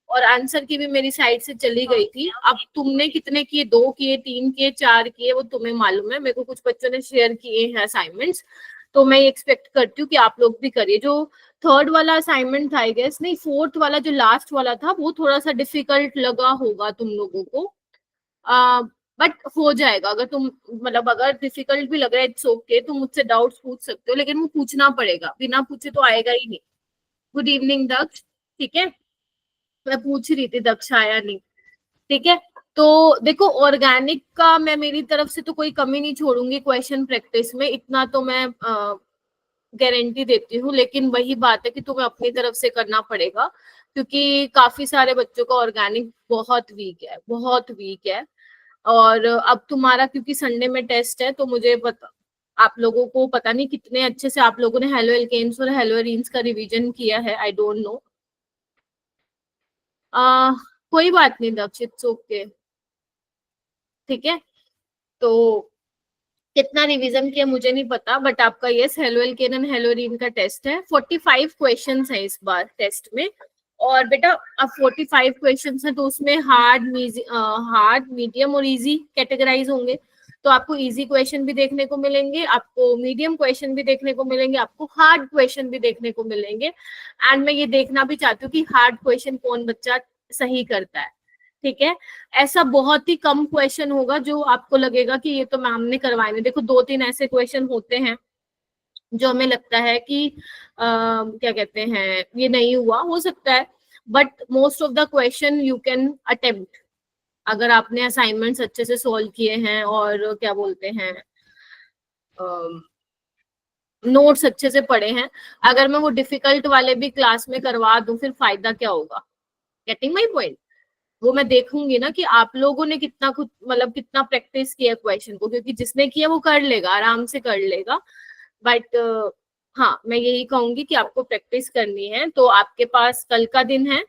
और आंसर की भी मेरी साइड से चली गई थी। अब तुमने कितने किए, 2 किए, 3 किए, 4 किए, वो तुम्हें मालूम है। मेरे को कुछ बच्चों ने शेयर किए हैं असाइनमेंट्स, तो मैं एक्सपेक्ट करती हूँ कि आप लोग भी करिए। जो थर्ड वाला असाइनमेंट था, आई गेस, नहीं फोर्थ वाला जो लास्ट वाला था, वो थोड़ा सा डिफिकल्ट लगा होगा तुम लोगों को, बट हो जाएगा। अगर तुम मतलब अगर डिफिकल्ट भी लग रहा है, इट्स ओके, तुम मुझसे डाउट्स पूछ सकते हो, लेकिन वो पूछना पड़ेगा, बिना पूछे तो आएगा ही नहीं। गुड इवनिंग दक्ष, ठीक है, मैं पूछ रही थी दक्ष आया नहीं, ठीक है। तो देखो, ऑर्गेनिक का मैं मेरी तरफ से तो कोई कमी नहीं छोड़ूंगी क्वेश्चन प्रैक्टिस में, इतना तो मैं गारंटी देती हूँ। लेकिन वही बात है कि तुम्हें अपनी तरफ से करना पड़ेगा, क्योंकि काफी सारे बच्चों का ऑर्गेनिक बहुत वीक है, बहुत वीक है। और अब तुम्हारा क्योंकि संडे में टेस्ट है, तो मुझे पता, आप लोगों को पता नहीं कितने अच्छे से आप लोगों ने हेलो एल्केन्स और हेलो एरीन्स का रिवीजन किया है, आई डोंट नो। कोई बात नहीं दक्ष, इट्स ओके, ठीक है। तो कितना रिवीजन किया मुझे नहीं पता, बट आपका yes halo alkane and hello arene का टेस्ट है। 45 क्वेश्चंस है इस बार टेस्ट में। और बेटा अब 45 क्वेश्चंस है, तो उसमें हार्ड, मीडियम और इजी कैटेगराइज होंगे। तो आपको इजी क्वेश्चन भी देखने को मिलेंगे, आपको मीडियम क्वेश्चन भी देखने को मिलेंगे, आपको हार्ड क्वेश्चन भी देखने को मिलेंगे। एंड मैं ये देखना भी चाहती हूँ कि हार्ड क्वेश्चन कौन बच्चा सही करता है, ठीक है। ऐसा बहुत ही कम क्वेश्चन होगा जो आपको लगेगा कि ये तो मैम ने करवाए नहीं। देखो 2-3 ऐसे क्वेश्चन होते हैं जो हमें लगता है कि क्या कहते हैं, ये नहीं हुआ, हो सकता है, but most of the question you can attempt, अगर आपने असाइनमेंट्स अच्छे से सोल्व किए हैं और क्या बोलते हैं, नोट्स अच्छे से पढ़े हैं। अगर मैं वो डिफिकल्ट वाले भी क्लास में करवा दूं, फिर फायदा क्या होगा? Getting my point? वो मैं देखूंगी ना कि आप लोगों ने कितना खुद मतलब कितना प्रैक्टिस किया क्वेश्चन को, क्योंकि जिसने किया वो कर लेगा, आराम से कर लेगा। बट हाँ, मैं यही कहूंगी कि आपको प्रैक्टिस करनी है। तो आपके पास कल का दिन है,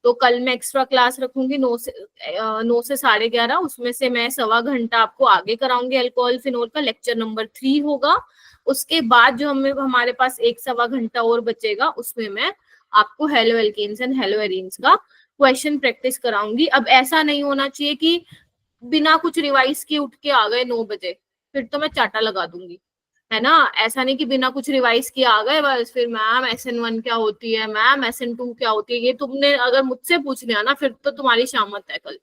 तो कल मैं एक्स्ट्रा क्लास रखूंगी 9 से 11:30। उसमें से मैं 1.25 घंटा आपको आगे कराऊंगी अल्कोहल फिनोल का, लेक्चर नंबर 3 होगा। उसके बाद जो हमारे पास 1-1.25 घंटा और बचेगा, उसमें मैं आपको haloalkanes and haloarenes का क्वेश्चन प्रैक्टिस कराऊंगी। अब ऐसा नहीं होना चाहिए कि बिना कुछ रिवाइज किए उठ के आ गए 9 बजे, फिर तो मैं चाटा लगा दूंगी, है ना। ऐसा नहीं कि बिना कुछ रिवाइज किए आ गए बस, फिर मैम SN1 क्या होती है, मैम SN2 क्या होती है, ये तुमने अगर मुझसे पूछ लिया ना, फिर तो तुम्हारी शामत है कल,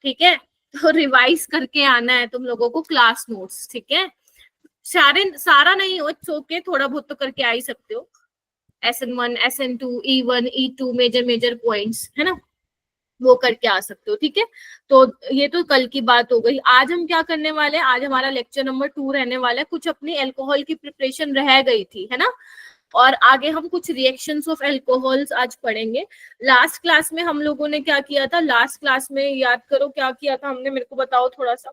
ठीक है। तो रिवाइज करके आना है तुम लोगों को क्लास नोट्स, ठीक है। सारा नहीं हो, इट्स ओके, थोड़ा बहुत तो करके आ ही सकते हो। SN1, SN2, E1, E2 major major points, है ना, वो करके आ सकते हो, ठीक है। तो ये तो कल की बात हो गई। आज हम क्या करने वाले हैं, आज हमारा लेक्चर नंबर 2 रहने वाला है। कुछ अपनी अल्कोहल की प्रिपरेशन रह गई थी, है ना, और आगे हम कुछ रिएक्शंस ऑफ अल्कोहल्स आज पढ़ेंगे। लास्ट क्लास में हम लोगों ने क्या किया था, लास्ट क्लास में याद करो क्या किया था हमने, मेरे को बताओ थोड़ा सा।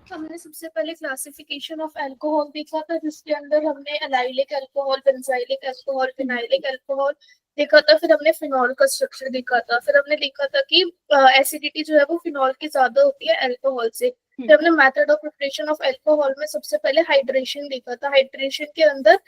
हमने सबसे पहले क्लासिफिकेशन ऑफ अल्कोहल देखा था, जिसके अंदर हमने allylic alcohol, benzylic alcohol, phenylic alcohol देखा था। फिर हमने फिनॉल का स्ट्रक्चर देखा था। फिर हमने देखा था कि एसिडिटी जो है वो फिनॉल की ज्यादा होती है अल्कोहल से। फिर हमने method of preparation of alcohol में सबसे पहले हाइड्रेशन देखा था। हाइड्रेशन के अंदर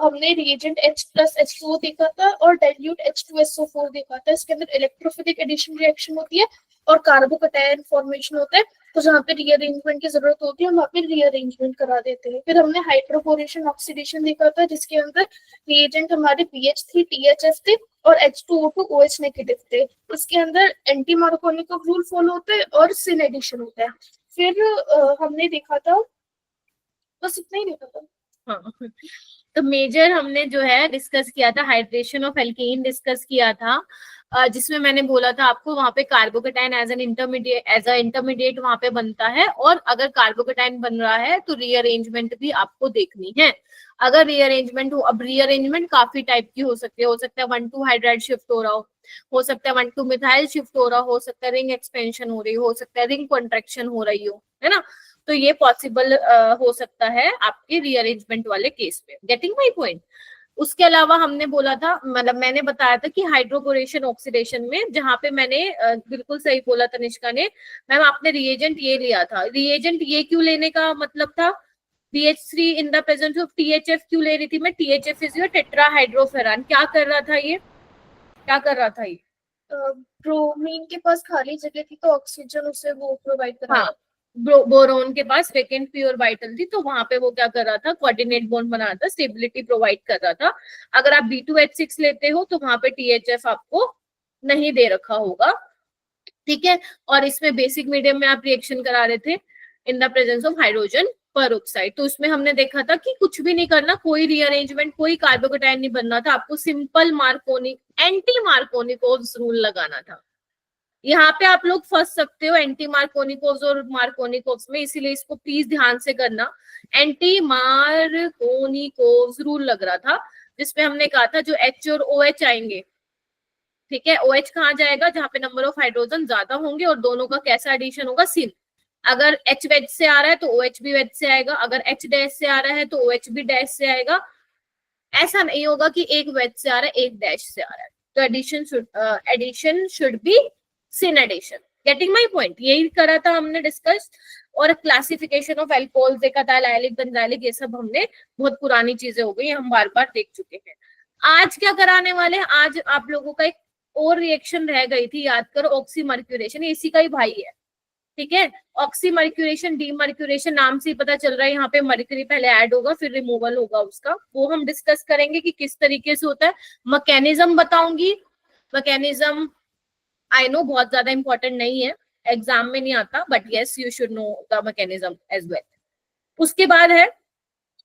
हमने रिएजेंट H+H2O देखा था और डाइल्यूट H2SO4 देखा था। इसके अंदर इलेक्ट्रोफिलिक एडिशन रिएक्शन होती है और कार्बोकैटायन फॉर्मेशन होता है। तो जहाँ पे रीअरेंजमेंट की जरूरत होती है, वहाँ पे रीअरेंजमेंट करा देते हैं। फिर हमने हाइड्रोपोरेशन ऑक्सीडेशन देखा था, जिसके अंदर रिएजेंट हमारे BH3 THF थे और H2O2 OH नेगेटिव थे। इसके अंदर एंटी मार्कोनिक रूल फॉलो होता है और सिन एडिशन होता है। फिर हमने देखा था, बस इतना ही देखा था। हाँ, तो मेजर हमने जो है डिस्कस किया था, हाइड्रेशन ऑफ एल्कीन डिस्कस किया था, जिसमें मैंने बोला था आपको वहां पे कार्बोकेटाइन एज अ इंटरमीडिएट वहां पे बनता है, और अगर कार्बोकेटाइन बन रहा है तो रीअरेंजमेंट भी आपको देखनी है। अगर रीअरेंजमेंट हो, अब रीअरेंजमेंट काफी टाइप की हो सकती है, 1,2 हाइड्राइड शिफ्ट हो सकता है 1,2 मिथाइल शिफ्ट हो सकता है रिंग एक्सपेंशन हो रही हो सकता है रिंग कॉन्ट्रेक्शन हो रही हो, है ना। तो ये पॉसिबल हो सकता है आपके रीअरेंजमेंट वाले केस में। Getting my point? उसके अलावा हमने बोला था, मतलब मैंने बताया था कि हाइड्रोपोरेशन ऑक्सीडेशन में, जहां पे मैंने बिल्कुल सही बोला तनिष्का ने, मैम आपने रिएजेंट ये लिया था। रिएजेंट ये क्यों लेने का मतलब था, BH3 in the presence of THF क्यों ले रही थी मैं? THF is your tetrahydrofuran. क्या कर रहा था ये, क्या कर रहा था ये? ब्रोमीन के पास खाली जगह थी तो ऑक्सीजन उसे वो प्रोवाइड करा हाँ, बोरोन के पास वेकेंट पी ऑर्बिटल थी, तो वहां पे वो क्या कर रहा था, कोऑर्डिनेट बॉन्ड बना रहा था, स्टेबिलिटी प्रोवाइड कर रहा था। अगर आप B2H6 लेते हो तो वहां पे THF आपको नहीं दे रखा होगा, ठीक है। और इसमें बेसिक मीडियम में आप रिएक्शन करा रहे थे इन the presence of hydrogen peroxide. तो उसमें हमने देखा था कि कुछ भी नहीं करना, कोई रीअरेंजमेंट, कोई कार्बोकेटाइन नहीं बनना था, आपको simple Markovnikov anti Markovnikov's rule लगाना था। यहाँ पे आप लोग फंस सकते हो एंटी मार्कोनिकोव्स और मार्कोनिकोव्स में, इसीलिए इसको प्लीज ध्यान से करना। एंटी मार्कोनिकोव्स रूल लग रहा था, जिसपे हमने कहा था जो H और OH आएंगे, ठीक है, OH कहाँ जाएगा, जहाँ पे नंबर ऑफ हाइड्रोजन ज्यादा होंगे और दोनों का कैसा एडिशन होगा, सिन। अगर H वेज से आ रहा है तो OH भी वेज से आएगा, अगर H डैश से आ रहा है तो OH भी डैश से आएगा। ऐसा नहीं होगा कि एक वेज से आ रहा है एक डैश से आ रहा है। तो addition should be syn addition. Getting my point? यही करा था हमने डिस्कस। और क्लासिफिकेशन ऑफ एल्कोहल देखा था, एलाइलिक बेंजाइलिक, ये सब हमने, बहुत पुरानी चीजें हो गई, हम बार बार देख चुके हैं। आज क्या कराने वाले हैं, आज आप लोगों का एक और रिएक्शन रह गई थी, याद करो, ऑक्सीमर्क्यूरेशन, इसी का ही भाई है, ठीक है। ऑक्सीमर्क्यूरेशन, डीमर्क्यूरेशन, नाम से ही पता चल रहा है, यहाँ पे मर्क्यूरी पहले ऐड होगा फिर रिमूवल होगा उसका, वो हम डिस्कस करेंगे कि किस तरीके से होता है। मैकेनिज्म बताऊंगी, मैकेनिज्म आई नो बहुत ज्यादा इंपॉर्टेंट नहीं है, एग्जाम में नहीं आता, but yes you should know the mechanism as well. उसके बाद है,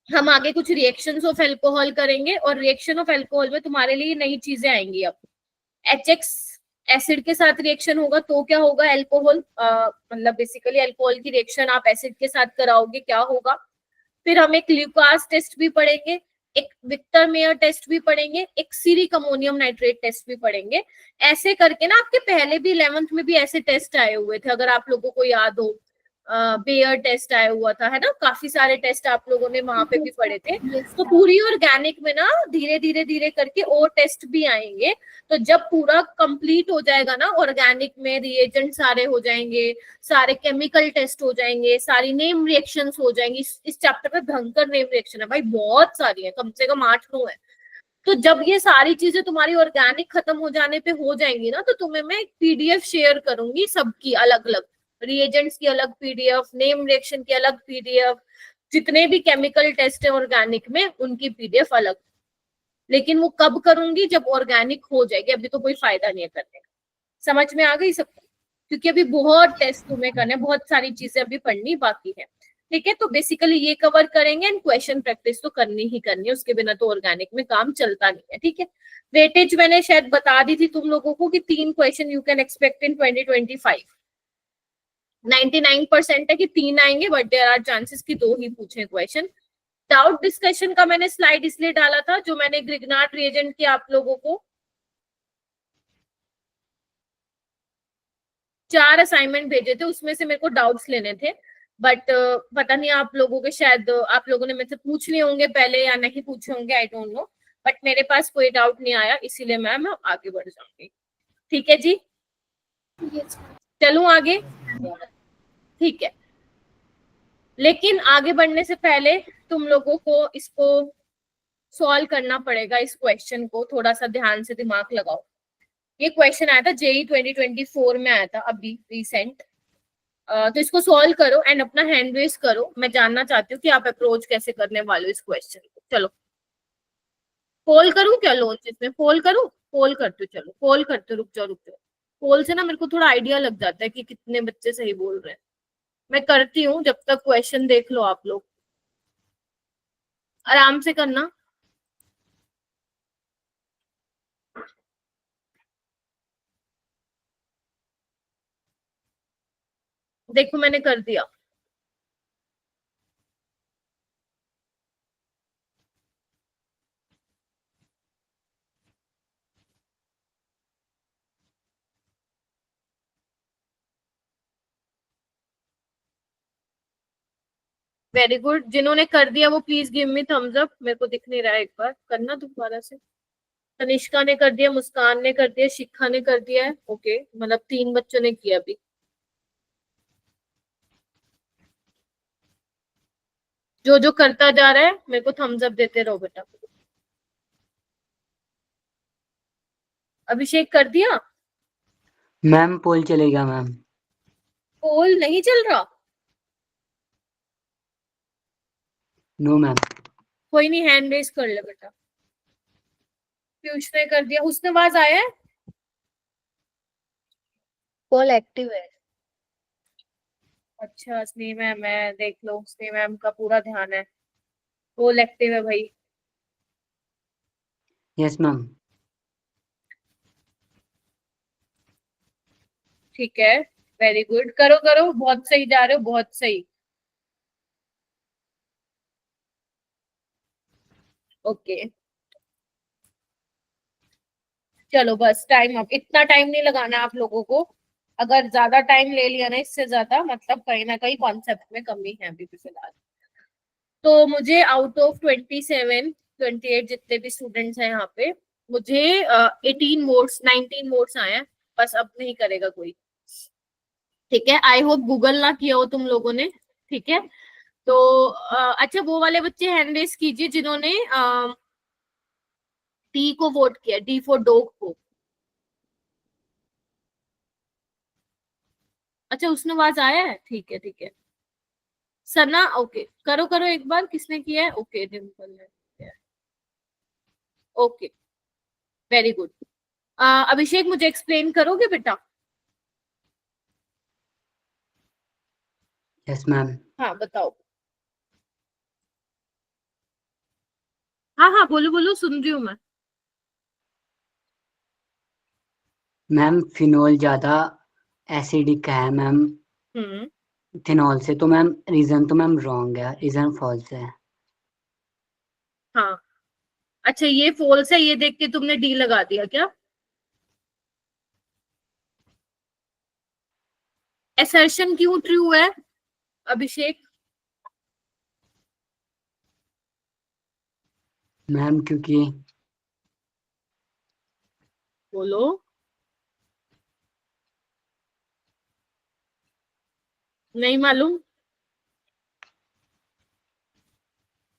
हम आगे कुछ रिएक्शंस ऑफ एल्कोहल करेंगे, और रिएक्शन ऑफ एल्कोहल में तुम्हारे लिए नई चीजें आएंगी। अब HX एसिड के साथ रिएक्शन होगा तो क्या होगा, एल्कोहल मतलब बेसिकली एल्कोहल की रिएक्शन आप एसिड के साथ कराओगे, क्या होगा। फिर हम एक ल्यूकास टेस्ट भी पढ़ेंगे, एक विक्टर मेयर टेस्ट भी पढ़ेंगे, एक सीरिक अमोनियम नाइट्रेट टेस्ट भी पढ़ेंगे। ऐसे करके ना आपके पहले भी 11th में भी ऐसे टेस्ट आए हुए थे, अगर आप लोगों को याद हो, बेयर टेस्ट आया हुआ था, है ना, काफी सारे टेस्ट आप लोगों ने वहां पे भी पढ़े थे। तो पूरी ऑर्गेनिक में ना धीरे धीरे धीरे करके और टेस्ट भी आएंगे। तो जब पूरा कंप्लीट हो जाएगा ना ऑर्गेनिक में, रिएजेंट सारे हो जाएंगे, सारे केमिकल टेस्ट हो जाएंगे, सारी नेम रिएक्शंस हो जाएंगी। इस चैप्टर पे भयंकर नेम रिएक्शन है भाई, बहुत सारी है, कम से कम 8-9 है। तो जब ये सारी चीजें तुम्हारी ऑर्गेनिक खत्म हो जाने पे हो जाएंगी ना, तो तुम्हें मैं PDF शेयर करूंगी, सबकी अलग अलग, रिएजेंट्स की अलग PDF, नेम रिएक्शन की अलग PDF, जितने भी केमिकल टेस्ट है ऑर्गेनिक में उनकी PDF अलग। लेकिन वो कब करूंगी, जब ऑर्गेनिक हो जाएगी, अभी तो कोई फायदा नहीं है करने का। समझ में आ गई सबको? क्योंकि अभी बहुत टेस्ट तुम्हें करने, बहुत सारी चीजें अभी पढ़नी बाकी है, ठीक है। तो बेसिकली ये कवर करेंगे, एंड क्वेश्चन प्रैक्टिस तो करनी ही करनी है, उसके बिना तो ऑर्गेनिक में काम चलता नहीं है, ठीक है। वेटेज मैंने शायद बता दी थी तुम लोगों को कि 3 question you can expect in 2025। 99% है कि 3 आएंगे, बट देयर आर चांसेस कि 2 ही पूछे क्वेश्चन। डाउट डिस्कशन का मैंने स्लाइड इसलिए डाला था, जो मैंने ग्रिग्नार्ड रिएजेंट के आप लोगों को 4 असाइनमेंट भेजे थे, उसमें से मेरे को डाउट्स लेने थे, बट पता नहीं आप लोगों के, शायद आप लोगों ने मेरे से पूछ लिए होंगे पहले या नहीं पूछे होंगे, आई डोंट नो, बट मेरे पास कोई डाउट नहीं आया, इसीलिए मैं आगे बढ़ जाऊंगी, ठीक है जी। चलूं आगे, ठीक है। लेकिन आगे बढ़ने से पहले तुम लोगों को इसको सॉल्व करना पड़ेगा, इस क्वेश्चन को थोड़ा सा ध्यान से दिमाग लगाओ। ये क्वेश्चन आया था JEE 2024 में, आया था अभी रिसेंट। तो इसको सॉल्व करो एंड अपना हैंड रेस करो, मैं जानना चाहती हूँ कि आप अप्रोच कैसे करने वाले हो इस क्वेश्चन को। चलो पोल करूँ क्या, लॉन्च इसमें पोल करूँ, पोल करते हो, चलो पोल करते, रुक जाओ रुक जाओ। पोल से ना मेरे को थोड़ा आइडिया लग जाता है कि कितने बच्चे सही बोल रहे हैं। मैं करती हूँ, जब तक क्वेश्चन देख लो आप लोग, आराम से करना। देखो मैंने कर दिया। वेरी गुड, जिन्होंने कर दिया वो please give me thumbs up, मेरे को दिख नहीं रहा है, एक बार करना दोबारा से। तनिष्का ने कर दिया, मुस्कान ने कर दिया, शिखा ने कर दिया है, ओके, मतलब 3 बच्चों ने किया अभी। जो जो करता जा रहा है मेरे को थम्स अप देते रहो बेटा। अभिषेक कर दिया, मैम पोल चलेगा मैम। पोल नहीं चल रहा? No ma'am. कोई नहीं, हैंड रेज कर ले बेटा। पीयूष ने कर दिया। उसने आवाज आया है? पोल एक्टिव है। अच्छा, स्नेह मैम है, देख लो, स्नेह मैम का पूरा ध्यान है। पोल एक्टिव है भाई। Yes ma'am. ठीक है, वेरी गुड, करो करो, बहुत सही जा रहे हो, बहुत सही। ओके, चलो बस, टाइम अप। इतना टाइम नहीं लगाना आप लोगों को। अगर ज्यादा टाइम ले लिया ना, इससे ज्यादा, मतलब कहीं ना कहीं कॉन्सेप्ट में कमी है अभी भी फिलहाल। तो मुझे आउट ऑफ 28 जितने भी स्टूडेंट्स हैं यहाँ पे, मुझे 18 वोट्स 19 वोट्स आए हैं। बस अब नहीं करेगा कोई। ठीक है, आई होप गूगल ना किया हो तुम लोगों ने। ठीक है, तो अच्छा, वो वाले बच्चे हैंड रेस कीजिए जिन्होंने डी को वोट किया, डी फॉर डॉग को। अच्छा, उसने आवाज आया है, ठीक है ठीक है। सना, ओके, करो करो एक बार, किसने किया है? ओके, डिम्पल ने किया है। Okay, very good. अभिषेक, मुझे एक्सप्लेन करोगे बेटा? Yes ma'am. हाँ, बताओ। हाँ हाँ, बोलो बोलो, सुन रही हूँ मैं। मैम फिनोल ज्यादा एसिडिक है मैम फिनॉल से, तो मैम रीजन तो मैम रॉन्ग है, रीजन फॉल्स है। हाँ, अच्छा, ये फॉल्स है, ये देख के तुमने डी लगा दिया क्या? असर्शन क्यों ट्रू है अभिषेक? मैम क्योंकि बोलो। नहीं मालूम?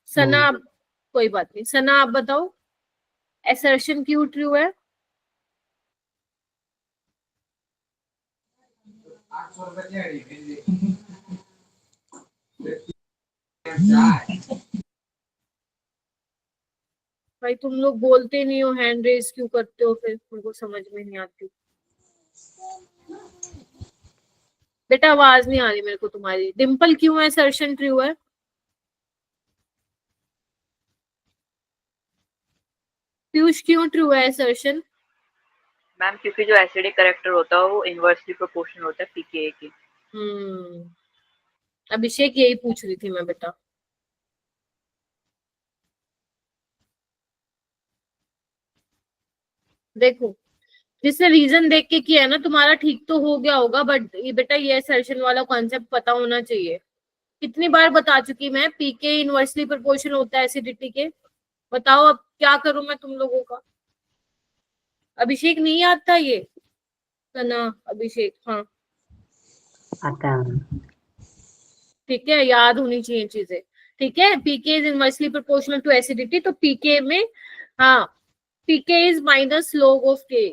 सना, आप, कोई बात नहीं, सना आप बताओ, असर्शन क्यों ट्रू है? भाई तुम लोग बोलते नहीं हो, हैंड रेस क्यों करते हो? फिर तुमको समझ में नहीं आती। बेटा आवाज नहीं आ रही मेरे को तुम्हारी। डिम्पल, क्यों है असर्शन ट्रू है? पीयूष, क्यों ट्रू है असर्शन? मैम क्योंकि जो एसिडिक कैरेक्टर होता है वो इनवर्सली प्रोपोर्शनल होता है पीकेए के। अभिषेक, यही पूछ रही थी मैं बेटा। देखो, जिसने रीजन देख के किया है ना, तुम्हारा ठीक तो हो गया होगा, बट ये बेटा, ये असर्शन वाला कॉन्सेप्ट पता होना चाहिए। कितनी बार बता चुकी मैं, पीके इनवर्सली प्रोपोर्शनल होता है एसिडिटी के। बताओ अब क्या करूं मैं तुम लोगों का? अभिषेक, नहीं आता ये? सना, अभिषेक, हाँ आता है। ठीक है, याद होनी चाहिए चीजें। ठीक है, P K is inversely proportional to acidity, तो पीके में, हाँ, P K is minus log of K.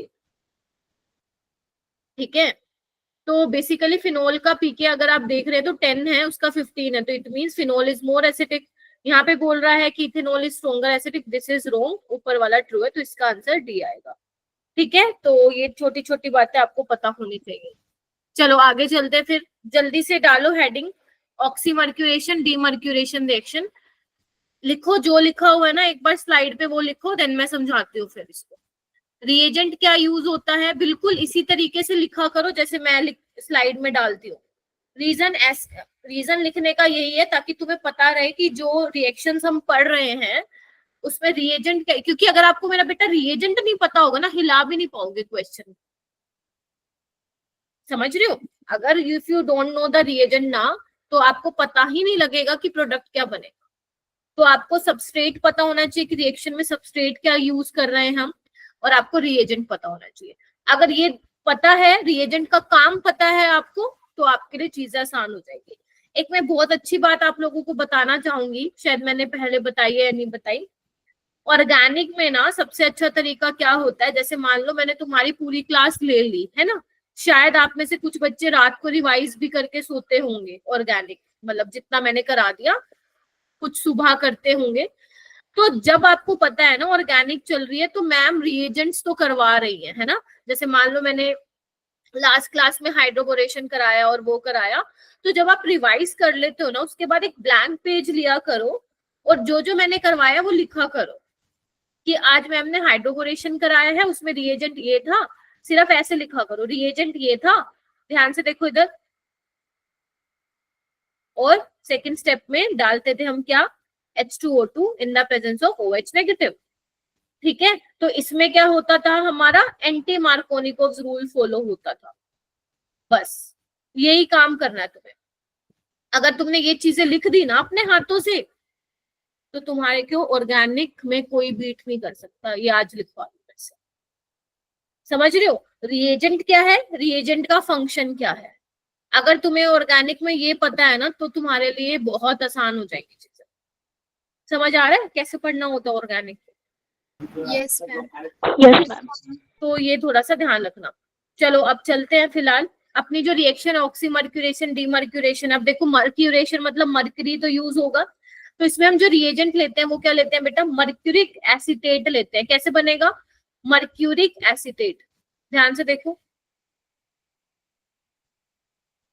ठीक है, तो बेसिकली फिनोल का पीके अगर आप देख रहे हैं तो 10 है, उसका 15 है, तो it means phenol is more acidic. यहाँ पे बोल रहा है कि ethanol is stronger acidic, this is wrong, ऊपर वाला ट्रू है, तो इसका आंसर डी आएगा। ठीक है, तो ये छोटी छोटी बातें आपको पता होनी चाहिए। चलो आगे चलते, फिर जल्दी से डालो हेडिंग, ऑक्सीमर्क्यूरेशन डीमर्क्यूरेशन रिएक्शन। लिखो जो लिखा हुआ है ना, एक बार स्लाइड पे वो लिखो, देन मैं समझाती हूँ फिर इसको। रिएजेंट क्या यूज होता है, बिल्कुल इसी तरीके से लिखा करो जैसे मैं स्लाइड में डालती हूँ। रीजन लिखने का यही है ताकि तुम्हें पता रहे कि जो रिएक्शंस हम पढ़ रहे हैं उसमें रिएजेंट क्या, क्योंकि अगर आपको मेरा बेटा रिएजेंट नहीं पता होगा ना, हिला भी नहीं पाओगे क्वेश्चन। समझ रहे हो? अगर if you don't know the reagent ना, तो आपको पता ही नहीं लगेगा कि प्रोडक्ट क्या बनेगा। तो आपको सबस्ट्रेट पता होना चाहिए कि रिएक्शन में सबस्ट्रेट क्या यूज कर रहे हैं हम, और आपको रिएजेंट पता होना चाहिए। अगर ये पता है, रिएजेंट का काम पता है आपको, तो आपके लिए चीजें आसान हो जाएगी। एक मैं बहुत अच्छी बात आप लोगों को बताना चाहूंगी, शायद मैंने पहले बताई है या नहीं बताई। ऑर्गेनिक में ना सबसे अच्छा तरीका क्या होता है, जैसे मान लो मैंने तुम्हारी पूरी क्लास ले ली है ना, शायद आप में से कुछ बच्चे रात को रिवाइज भी करके सोते होंगे ऑर्गेनिक, मतलब जितना मैंने करा दिया, कुछ सुबह करते होंगे। तो जब आपको पता है ना ऑर्गेनिक चल रही है, तो मैम रिएजेंट्स तो करवा रही है ना। जैसे मान लो मैंने लास्ट क्लास में हाइड्रोबोरेशन कराया और वो कराया, तो जब आप रिवाइज कर लेते हो ना, उसके बाद एक ब्लैंक पेज लिया करो और जो जो मैंने करवाया वो लिखा करो कि आज मैम ने हाइड्रोबोरेशन कराया है, उसमें रिएजेंट ये था, सिर्फ ऐसे लिखा करो, रिएजेंट ये था, ध्यान से देखो इधर। और सेकंड स्टेप में डालते थे हम क्या, H2O2 in the presence of OH negative. ठीक है, तो इसमें क्या होता था, हमारा एंटी मार्कोनिकोव रूल फॉलो होता था। बस यही काम करना है तुम्हें। अगर तुमने ये चीजें लिख दी ना अपने हाथों से, तो तुम्हारे क्यों ऑर्गेनिक में कोई बीट नहीं कर सकता। ये आज लिखवा दो वैसे, समझ रहे हो। रिएजेंट क्या है, रिएजेंट का फंक्शन क्या है, अगर तुम्हें ऑर्गेनिक में ये पता है ना, तो तुम्हारे लिए बहुत आसान हो जाएगी चीजें। समझ आ रहा है कैसे पढ़ना होता है organic? Yes ma'am. Yes ma'am. तो ये थोड़ा सा ध्यान रखना। चलो अब चलते हैं फिलहाल अपनी जो रिएक्शन ऑक्सीमर्क्यूरेशन डीमर्क्यूरेशन। अब देखो मर्क्यूरेशन मतलब मर्करी तो यूज होगा, तो इसमें हम जो रिएजेंट लेते हैं वो क्या लेते हैं बेटा, मर्क्यूरिक एसीटेट लेते हैं। कैसे बनेगा, मर्क्यूरिक एसीटेट, ध्यान से देखो,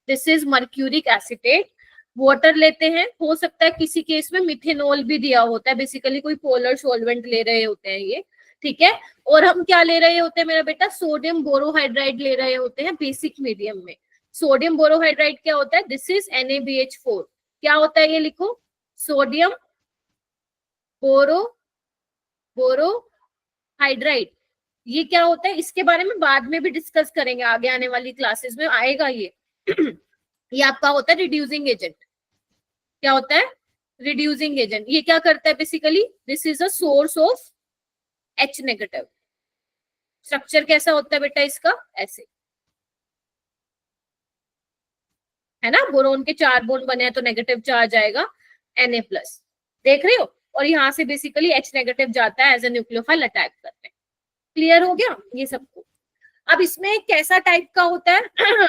this is mercuric acetate. Water लेते हैं, हो सकता है किसी केस में मिथेनॉल भी दिया होता है, बेसिकली कोई पोलर सॉल्वेंट ले रहे होते हैं ये, ठीक है। और हम क्या ले रहे होते हैं मेरा बेटा, सोडियम बोरोहाइड्राइड ले रहे होते हैं बेसिक मीडियम में। सोडियम बोरोहाइड्राइड क्या होता है, दिस इज NaBH4। क्या होता है ये लिखो, सोडियम बोरोहाइड्राइड। ये क्या होता है, इसके बारे में बाद में भी डिस्कस करेंगे, आगे आने वाली क्लासेस में आएगा ये। ये आपका होता है रिड्यूसिंग एजेंट। क्या होता है, रिड्यूसिंग एजेंट। ये क्या करता है basically, this is a source of H negative. Structure कैसा होता है बेटा इसका, ऐसे है ना, बोरोन के 4 बॉन्ड बने हैं तो नेगेटिव चार्ज आएगा Na+, देख रहे हो। और यहाँ से बेसिकली H नेगेटिव जाता है एज ए न्यूक्लियोफाइल अटैक करते हैं। क्लियर हो गया ये सबको। अब इसमें कैसा टाइप का होता है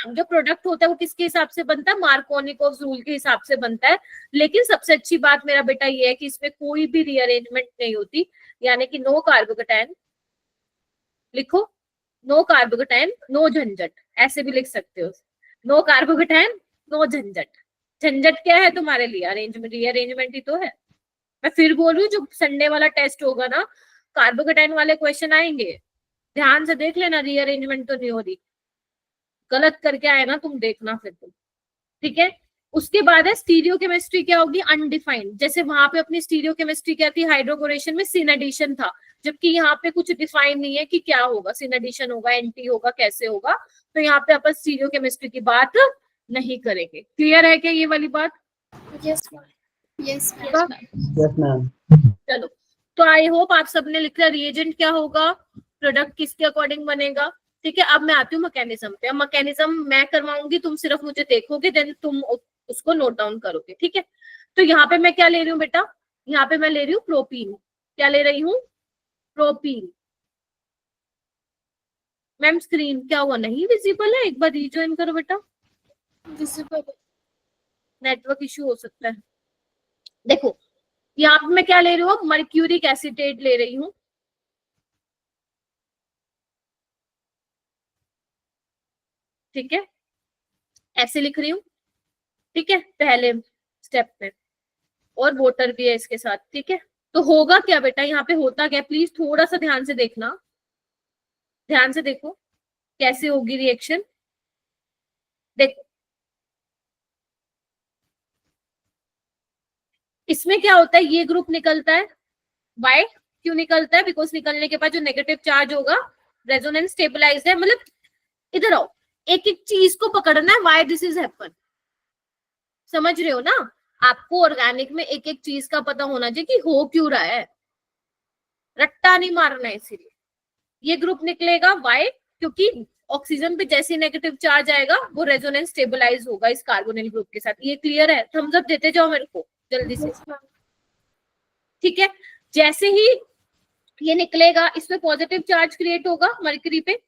जो प्रोडक्ट होता है वो किसके हिसाब से बनता है, मार्कोनिकोव रूल के हिसाब से बनता है। लेकिन सबसे अच्छी बात मेरा बेटा ये है कि इसमें कोई भी रीअरेंजमेंट नहीं होती, यानी कि नो कार्बोकेटायन लिखो, नो कार्बोकेटायन नो झंझट, ऐसे भी लिख सकते हो, नो कार्बोकेटायन नो झंझट। झंझट क्या है तुम्हारे लिए, अरेंजमेंट, रीअरेंजमेंट ही तो है। मैं फिर बोल रही हूँ, जो संडे वाला टेस्ट होगा ना, कार्बोकेटायन वाले क्वेश्चन आएंगे, ध्यान से देख लेना, रीअरेंजमेंट तो नहीं हो रही, गलत करके आए ना तुम, देखना फिर तुम, ठीक है। उसके बाद है स्टीरियो केमिस्ट्री, क्या होगी, अनडिफाइंड। जैसे वहां पे अपनी स्टीरियो केमिस्ट्री क्या थी, हाइड्रोकोरेशन में सिन एडिशन था, जबकि यहाँ पे कुछ डिफाइन नहीं है कि क्या होगा, सिन एडिशन होगा, एंटी होगा, कैसे होगा। तो यहाँ पे अपन स्टीरियो केमिस्ट्री की बात नहीं करेंगे। क्लियर है क्या ये वाली बात? Yes ma'am. Yes ma'am. Yes ma'am. चलो, तो आई होप आप सबने लिख लिया रिएजेंट क्या होगा, प्रोडक्ट किसके अकॉर्डिंग बनेगा, ठीक है। अब मैं आती हूँ मैकेनिज्म पे। अब मैकेनिज्म मैं करवाऊंगी, तुम सिर्फ मुझे देखोगे, देन तुम उसको नोट डाउन करोगे, ठीक है। तो यहाँ पे मैं क्या ले रही हूँ बेटा, यहाँ पे मैं ले रही हूँ प्रोपीन। क्या ले रही हूँ, प्रोपीन। मैम स्क्रीन क्या हुआ, नहीं विजिबल है, एक बार रिजॉइन करो बेटा, विजिबल। नेटवर्क इश्यू हो सकता है। देखो यहाँ पे मैं क्या ले रही हूँ, मर्क्यूरिक एसीटेट ले रही हूँ, ठीक है, ऐसे लिख रही हूँ, ठीक है, पहले स्टेप में। और वाटर भी है इसके साथ, ठीक है। तो होगा क्या बेटा, यहाँ पे होता क्या, प्लीज थोड़ा सा ध्यान से देखना, ध्यान से देखो कैसे होगी रिएक्शन। देखो इसमें क्या होता है, ये ग्रुप निकलता है, वाई क्यों निकलता है, बिकॉज निकलने के बाद जो नेगेटिव चार्ज होगा, रेजोनेंस स्टेबलाइज्ड है। मतलब इधर आओ, एक एक चीज को पकड़ना है, वाई दिस इज हैपन, समझ रहे हो ना। आपको ऑर्गेनिक में एक एक चीज का पता होना चाहिए कि हो क्यों रहा है, रट्टा नहीं मारना है। इसीलिए ये ग्रुप निकलेगा, वाई क्योंकि ऑक्सीजन पे जैसे नेगेटिव चार्ज आएगा वो रेजोनेंस स्टेबलाइज होगा इस कार्बोनिल ग्रुप के साथ। ये क्लियर है, थम्स अप देते जाओ मेरे को जल्दी से, ठीक है। जैसे ही ये निकलेगा, इसमें पॉजिटिव चार्ज क्रिएट होगा मर्करी पे,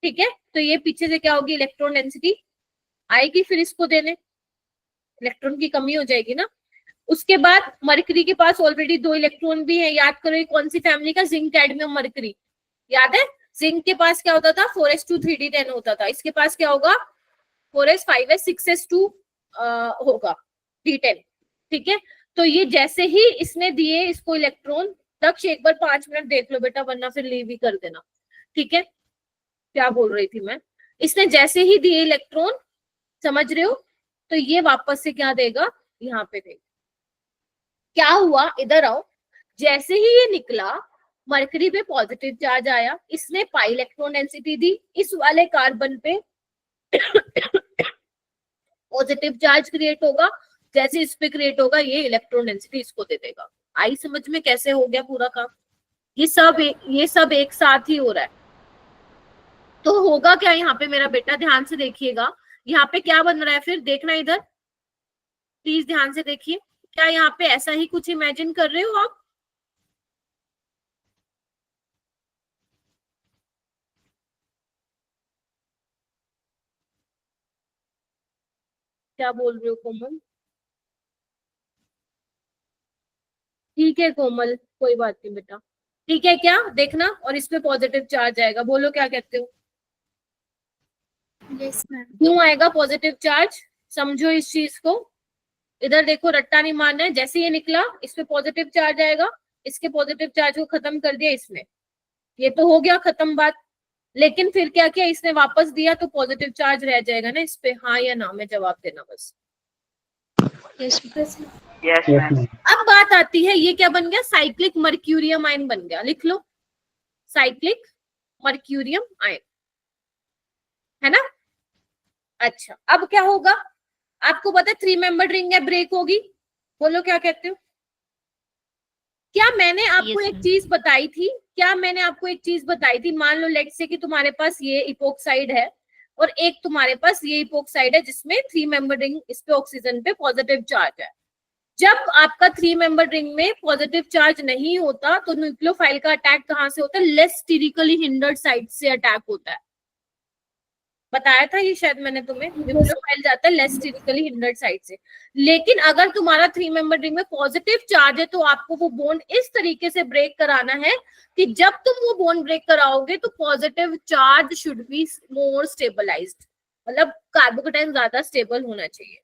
ठीक है, तो ये पीछे से क्या होगी, इलेक्ट्रॉन डेंसिटी आएगी, फिर इसको देने इलेक्ट्रॉन की कमी हो जाएगी ना। उसके बाद मरकरी के पास ऑलरेडी 2 इलेक्ट्रॉन भी है, याद करो ये कौन सी फैमिली का, जिंक कैडमियम मरकरी, याद है। जिंक के पास क्या होता था 4s2 3d10 होता था, इसके पास क्या होगा 4s 5s 6s2 होगा d10, ठीक है। तो ये जैसे ही इसने दिए इसको इलेक्ट्रॉन, दक्ष एक बार 5 मिनट देख लो बेटा वरना फिर लीव ही कर देना, ठीक है। क्या बोल रही थी मैं, इसने जैसे ही दिए इलेक्ट्रॉन, समझ रहे हो, तो ये वापस से क्या देगा, यहाँ पे देगा। क्या हुआ, इधर आओ, जैसे ही ये निकला मरकरी पे पॉजिटिव चार्ज आया, इसने पाई इलेक्ट्रॉन डेंसिटी दी, इस वाले कार्बन पे पॉजिटिव चार्ज क्रिएट होगा, जैसे इस पे क्रिएट होगा ये इलेक्ट्रॉन डेंसिटी इसको दे देगा। आई समझ में कैसे हो गया पूरा काम, ये सब एक साथ ही हो रहा है। तो होगा क्या यहाँ पे मेरा बेटा, ध्यान से देखिएगा, यहाँ पे क्या बन रहा है, फिर देखना इधर प्लीज ध्यान से देखिए, क्या यहाँ पे ऐसा ही कुछ इमेजिन कर रहे हो आप, क्या बोल रहे हो कोमल, ठीक है कोमल कोई बात नहीं बेटा, ठीक है क्या देखना, और इस पे पॉजिटिव चार्ज आएगा, बोलो क्या कहते हो। Yes ma'am. क्यों आएगा पॉजिटिव चार्ज, समझो इस चीज को, इधर देखो रट्टा नहीं मारना है, जैसे ये निकला इस पे पॉजिटिव चार्ज आएगा, इसके पॉजिटिव चार्ज को खत्म कर दिया इसने, ये तो हो गया खत्म बात। लेकिन फिर क्या किया इसने, वापस दिया तो पॉजिटिव चार्ज रह जाएगा ना इस पे, हाँ या ना में जवाब देना बस। Yes yes yes ma'am. Ma'am. अब बात आती है, ये क्या बन गया, साइक्लिक मर्क्यूरियम आयन बन गया, लिख लो साइक्लिक मर्क्यूरियम आयन, है ना। अच्छा अब क्या होगा, आपको पता है 3 मेंबर्ड रिंग है, ब्रेक होगी, बोलो क्या कहते हो। क्या मैंने आपको एक चीज बताई थी, क्या मैंने आपको एक चीज बताई थी, मान लो लेट से कि तुम्हारे पास ये इपोक्साइड है और एक तुम्हारे पास ये इपोक्साइड है जिसमें 3 मेंबर्ड रिंग, इस पे ऑक्सीजन पे पॉजिटिव चार्ज है। जब आपका 3 मेंबर्ड रिंग में पॉजिटिव चार्ज नहीं होता तो न्यूक्लियोफाइल का अटैक कहां से होता है, लेस स्टेरिकली हिंडर्ड साइड से अटैक होता है, बताया था ये शायद मैंने तुम्हें, न्यूक्लियोफाइल जाता है लेस स्टेरिकली हिंडर्ड साइड से। लेकिन अगर तुम्हारा 3 मेंबर रिंग में पॉजिटिव चार्ज है तो आपको वो बॉन्ड इस तरीके से ब्रेक कराना है कि जब तुम वो बॉन्ड ब्रेक कराओगे तो positive charge should be more stabilised, मतलब कार्बोकेटाइन ज्यादा स्टेबल होना चाहिए,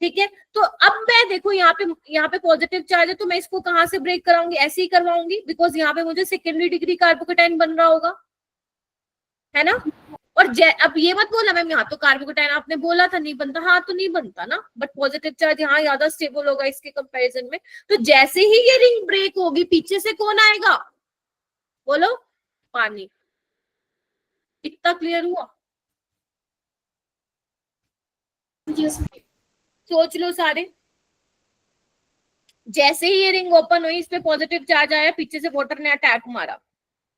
ठीक है। तो अब मैं देखो यहाँ पे पॉजिटिव चार्ज है तो मैं इसको कहां से ब्रेक कराऊंगी, ऐसे ही करवाऊंगी, बिकॉज यहाँ पे मुझे सेकेंडरी डिग्री कार्बोकेटाइन बन रहा होगा, है ना। और अब ये मत बोला मैम यहाँ तो कार्बोकेटाइन आपने बोला था नहीं बनता, हाँ तो नहीं बनता ना, बट पॉजिटिव चार्ज यहाँ ज्यादा स्टेबल होगा इसके कंपैरिजन में। तो जैसे ही ये रिंग ब्रेक होगी पीछे से कौन आएगा, बोलो पानी। इतना क्लियर हुआ, यस सोच लो सारे, जैसे ही ये रिंग ओपन हुई इस पे पॉजिटिव चार्ज आया, पीछे से वाटर ने अटैक मारा।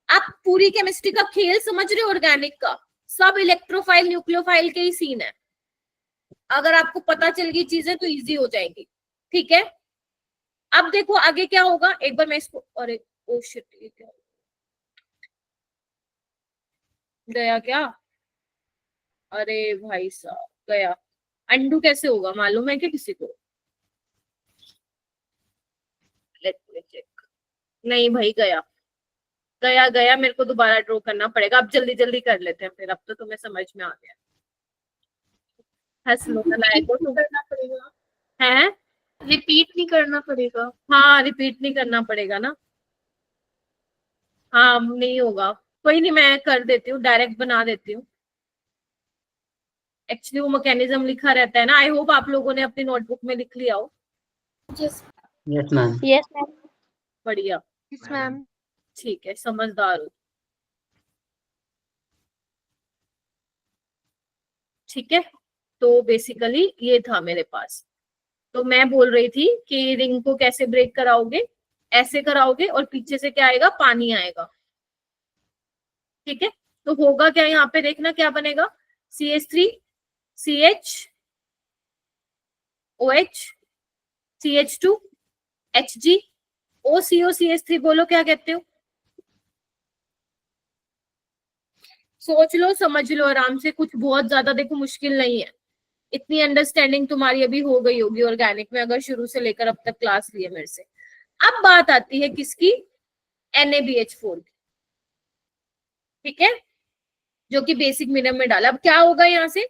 आप पूरी केमिस्ट्री का खेल समझ रहे हो, ऑर्गेनिक का सब इलेक्ट्रोफाइल न्यूक्लियोफाइल के ही सीन है, अगर आपको पता चल गई चीजें तो इजी हो जाएगी, ठीक है। अब देखो आगे क्या होगा, एक बार मैं इसको, अरे ओ शिट ये क्या गया क्या, अरे भाई साहब गया, अंडू कैसे होगा मालूम है क्या किसी को, लेट मी चेक, नहीं भाई गया गया गया, मेरे को दोबारा ड्रॉ करना पड़ेगा, अब जल्दी जल्दी कर लेते हैं फिर, अब तो तुम्हें समझ में आ गया, हंस लो नालायक हो तुम, करना पड़ेगा, है रिपीट नहीं करना पड़ेगा। हाँ रिपीट नहीं करना पड़ेगा ना, हाँ नहीं होगा, कोई नहीं मैं कर देती हूँ, डायरेक्ट बना देती हूँ, एक्चुअली वो मैकेनिज्म लिखा रहता है ना, आई होप आप लोगों ने अपनी नोटबुक में लिख लिया हो, yes yes ma'am. Yes, ma'am. बढ़िया, यस मैम। ठीक है समझदार हो, ठीक है। तो बेसिकली ये था मेरे पास, तो मैं बोल रही थी कि रिंग को कैसे ब्रेक कराओगे, ऐसे कराओगे और पीछे से क्या आएगा, पानी आएगा, ठीक है। तो होगा क्या, यहाँ पे देखना क्या बनेगा, CH3 CH OH CH2 Hg OCO CH3, बोलो क्या कहते हो, सोच लो, समझ लो आराम से, कुछ बहुत ज्यादा देखो मुश्किल नहीं है। इतनी अंडरस्टैंडिंग तुम्हारी अभी हो गई होगी ऑर्गेनिक में, अगर शुरू से लेकर अब तक क्लास लिए मेरे से। अब बात आती है किसकी, NaBH4 की, ठीक है, जो कि बेसिक मीडियम में डाला। अब क्या होगा, यहाँ से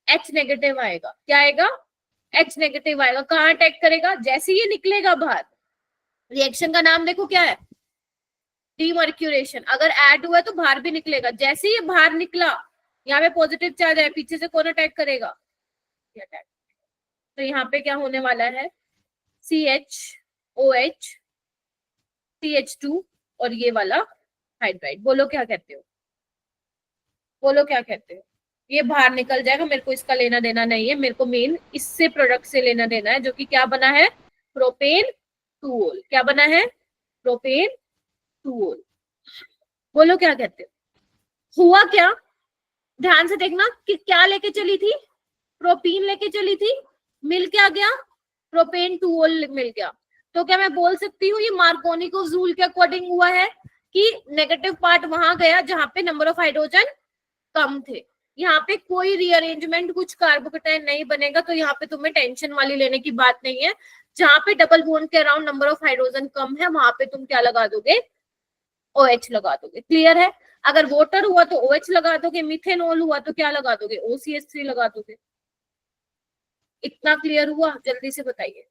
H नेगेटिव आएगा। क्या आएगा, H नेगेटिव आएगा। कहाँ अटैक करेगा, जैसे ये निकलेगा बाहर, रिएक्शन का नाम देखो क्या है, डीमर्क्यूरेशन। अगर ऐड हुआ है तो बाहर भी निकलेगा। जैसे ये बाहर निकला, यहाँ पे पॉजिटिव चार्ज है, पीछे से कौन अटैक करेगा, ये अटैक। तो यहाँ पे क्या होने वाला है, CHOH, CH2 और ये वाला हाइड्राइड। बोलो क्या कहते हो, बोलो क्या कहते हो। ये बाहर निकल जाएगा, मेरे को इसका लेना देना नहीं है, मेरे को मेन इससे प्रोडक्ट से लेना देना है, जो कि क्या बना है, प्रोपेन टूओल। क्या बना है, प्रोपेन टूओल। बोलो क्या कहते हो। हुआ क्या, ध्यान से देखना कि क्या लेके चली थी, प्रोपीन लेके चली थी, मिल क्या गया, प्रोपेन टूओल मिल गया। तो क्या मैं बोल सकती हूँ ये मार्कोनिकोव रूल के अकॉर्डिंग हुआ है कि नेगेटिव पार्ट वहां गया जहां पे नंबर ऑफ हाइड्रोजन कम थे। यहाँ पे कोई रीअरेंजमेंट, कुछ कार्बोकेटाइन नहीं बनेगा, तो यहाँ पे तुम्हें टेंशन वाली लेने की बात नहीं है। जहां पे डबल बॉन्ड के अराउंड नंबर ऑफ हाइड्रोजन कम है, वहां पे तुम क्या लगा दोगे, OH लगा दोगे। क्लियर है। अगर वाटर हुआ तो OH लगा दोगे, मिथेनॉल हुआ तो क्या लगा दोगे, OCH3 लगा दोगे। इतना क्लियर हुआ, जल्दी से बताइए।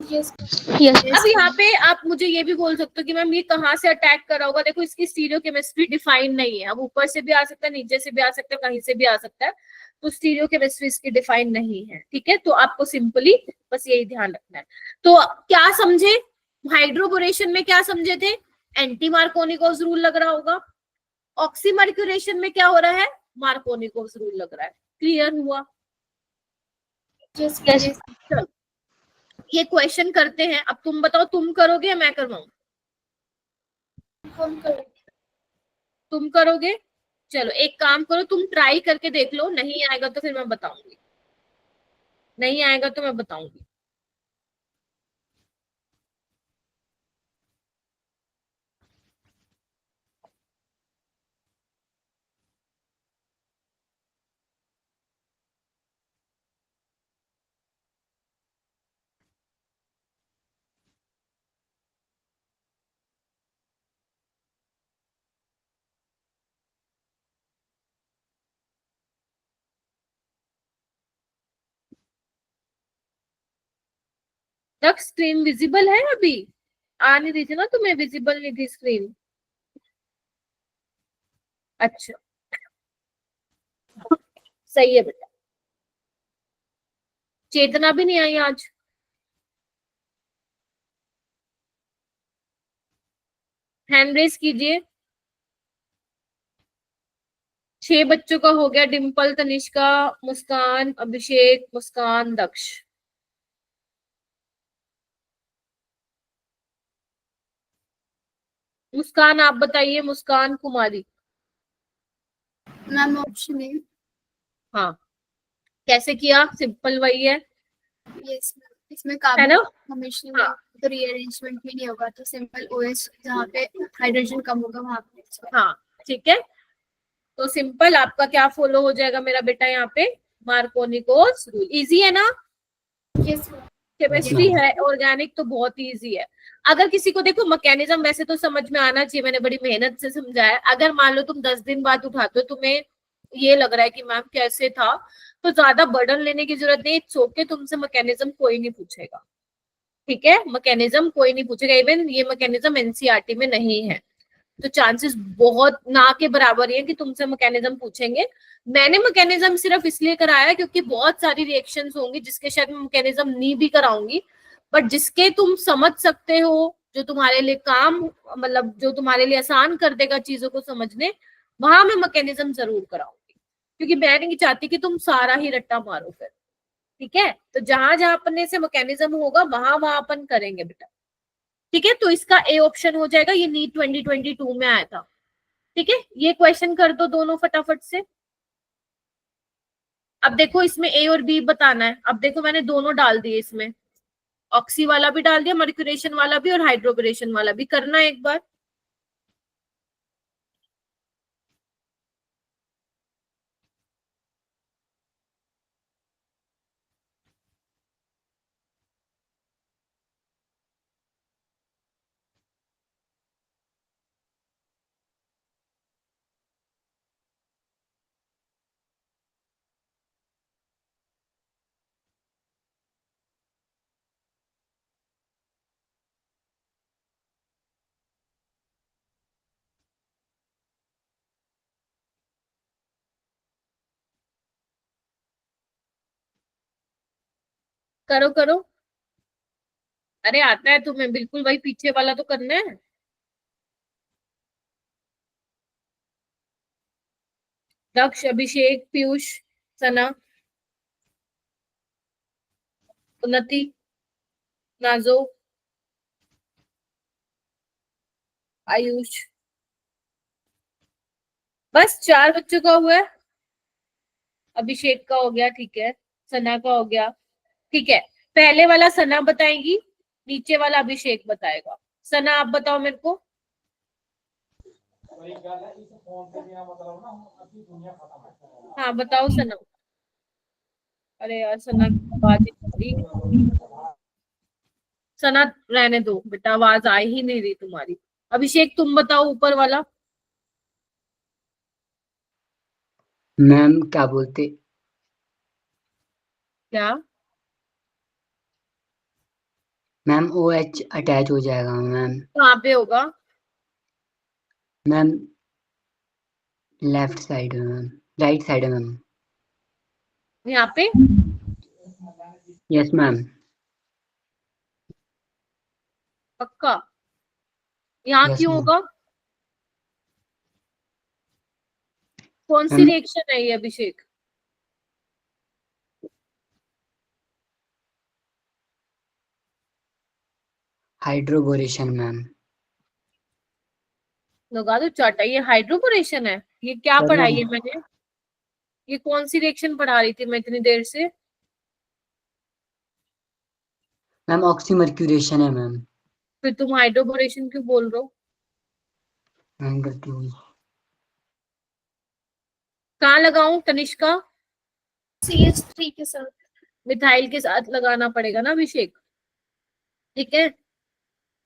यस अब यहाँ पे आप मुझे ये भी बोल सकते हो कि मैम ये कहाँ से अटैक कर रहा होगा। देखो इसकी स्टीरियोकेमिस्ट्री डिफाइन नहीं है, अब ऊपर से भी आ सकता है, नीचे से भी आ सकता है, कहीं से भी आ सकता है, तो स्टीरियोकेमिस्ट्री इसकी डिफाइन नहीं है, ठीक है। तो आपको सिंपली बस यही ध्यान रखना है। तो क्या समझे, हाइड्रोबोरेशन में क्या समझे थे, एंटी मार्कोनिकोव रूल लग रहा होगा। ऑक्सीमर्क्यूरेशन में क्या हो रहा है, मार्कोनिकोव रूल लग रहा है। क्लियर हुआ। चलो ये क्वेश्चन करते हैं। अब तुम बताओ, तुम करोगे या मैं करवाऊं, तुम करोगे। चलो एक काम करो, तुम ट्राई करके देख लो, नहीं आएगा तो फिर मैं बताऊंगी, नहीं आएगा तो मैं बताऊंगी। तक स्क्रीन विजिबल है, अभी आ नहीं रही थी ना तुम्हें, विजिबल नहीं थी स्क्रीन। अच्छा सही है बेटा। चेतना भी नहीं आई आज। हैंड रेस कीजिए। 6 बच्चों का हो गया, डिम्पल, तनिष्का, मुस्कान, अभिषेक, मुस्कान, दक्ष। मुस्कान आप बताइए, मुस्कान कुमारी। मैम ऑप्शन है। हाँ कैसे किया, सिंपल वही है, यस मैम, इसमें है कार्बन ना। फॉर्मेशन हाँ। में तो रीअरेंजमेंट भी नहीं होगा, तो सिंपल OH जहाँ पे हाइड्रोजन कम होगा वहां पे। हाँ ठीक है, तो सिंपल आपका क्या फॉलो हो जाएगा मेरा बेटा, यहाँ पे मार्कोनिकोव रूल। इजी है ना, यस मैम। केमिस्ट्री है ऑर्गेनिक तो बहुत इजी है। अगर किसी को देखो मैकेनिज्म वैसे तो समझ में आना चाहिए, मैंने बड़ी मेहनत से समझाया। अगर मान लो तुम 10 दिन बाद उठाते हो, तुम्हें ये लग रहा है कि मैम कैसे था, तो ज्यादा बर्डन लेने की जरूरत नहीं। इट्स ओके, तुमसे मैकेनिज्म कोई नहीं पूछेगा, ठीक है, मैकेनिज्म कोई नहीं पूछेगा। इवन ये मैकेनिज्म एनसीईआरटी में नहीं है, तो चांसेस बहुत ना के बराबर ही है कि तुमसे मैकेनिज्म पूछेंगे। मैंने मैकेनिज्म सिर्फ इसलिए कराया क्योंकि बहुत सारी रिएक्शंस होंगी जिसके शायद मैं मैकेनिज्म नहीं भी कराऊंगी, बट जिसके तुम समझ सकते हो, जो तुम्हारे लिए काम, मतलब जो तुम्हारे लिए आसान कर देगा चीजों को समझने, वहां मैं मैकेनिज्म जरूर कराऊंगी, क्योंकि मैं नहीं चाहती कि तुम सारा ही रट्टा मारो फिर, ठीक है। तो जहां जहां अपने से मैकेनिज्म होगा वहां वहां अपन करेंगे बेटा, ठीक है। तो इसका ए ऑप्शन हो जाएगा, ये नीट 2022 में आया था, ठीक है। ये क्वेश्चन कर दो दोनों फटाफट से। अब देखो इसमें ए और बी बताना है। अब देखो मैंने दोनों डाल दिए इसमें, ऑक्सी वाला भी डाल दिया, मर्क्यूरेशन वाला भी और हाइड्रोबोरेशन वाला भी। करना है एक बार, करो करो, अरे आता है तुम्हें, बिल्कुल वही पीछे वाला तो करना है। दक्ष, अभिषेक, पीयूष, सना, उन्नति, नाजो, आयुष, बस 4 बच्चों का हुआ है। अभिषेक का हो गया, ठीक है, सना का हो गया, ठीक है। पहले वाला सना बताएगी, नीचे वाला अभिषेक बताएगा। सना आप बताओ मेरे को। हाँ बताओ सना। अरे यार सना की आवाज ही नहीं आ रही। सना रहने दो बेटा, आवाज आ ही नहीं रही तुम्हारी। अभिषेक तुम बताओ ऊपर वाला। मैम क्या बोलते, क्या? मैम OH अटैच हो जाएगा मैम। कहाँ पे होगा? मैम लेफ्ट साइड में मैम, राइट साइड में मैम। यहाँ पे? Yes ma'am. पक्का? यहाँ यस क्यों मैम। होगा? कौन सी मैम रिएक्शन है ये अभिषेक? Hydroboration ma'am. लगा दो चाटा, ये हाइड्रोबोरेशन है? ये क्या सर पढ़ाई है मैम, मैंने? ये कौन सी रिएक्शन पढ़ा रही थी मैं इतनी देर से? मैम ऑक्सीमर्क्यूरेशन है मैम। फिर तुम हाइड्रोबोरेशन क्यों बोल रहे हो? मैम गलती हुई। कहाँ लगाऊं तनिष्का? CH3 के साथ। मिथाइल के साथ लगाना पड़ेगा ना अभिषेक, ठीक है।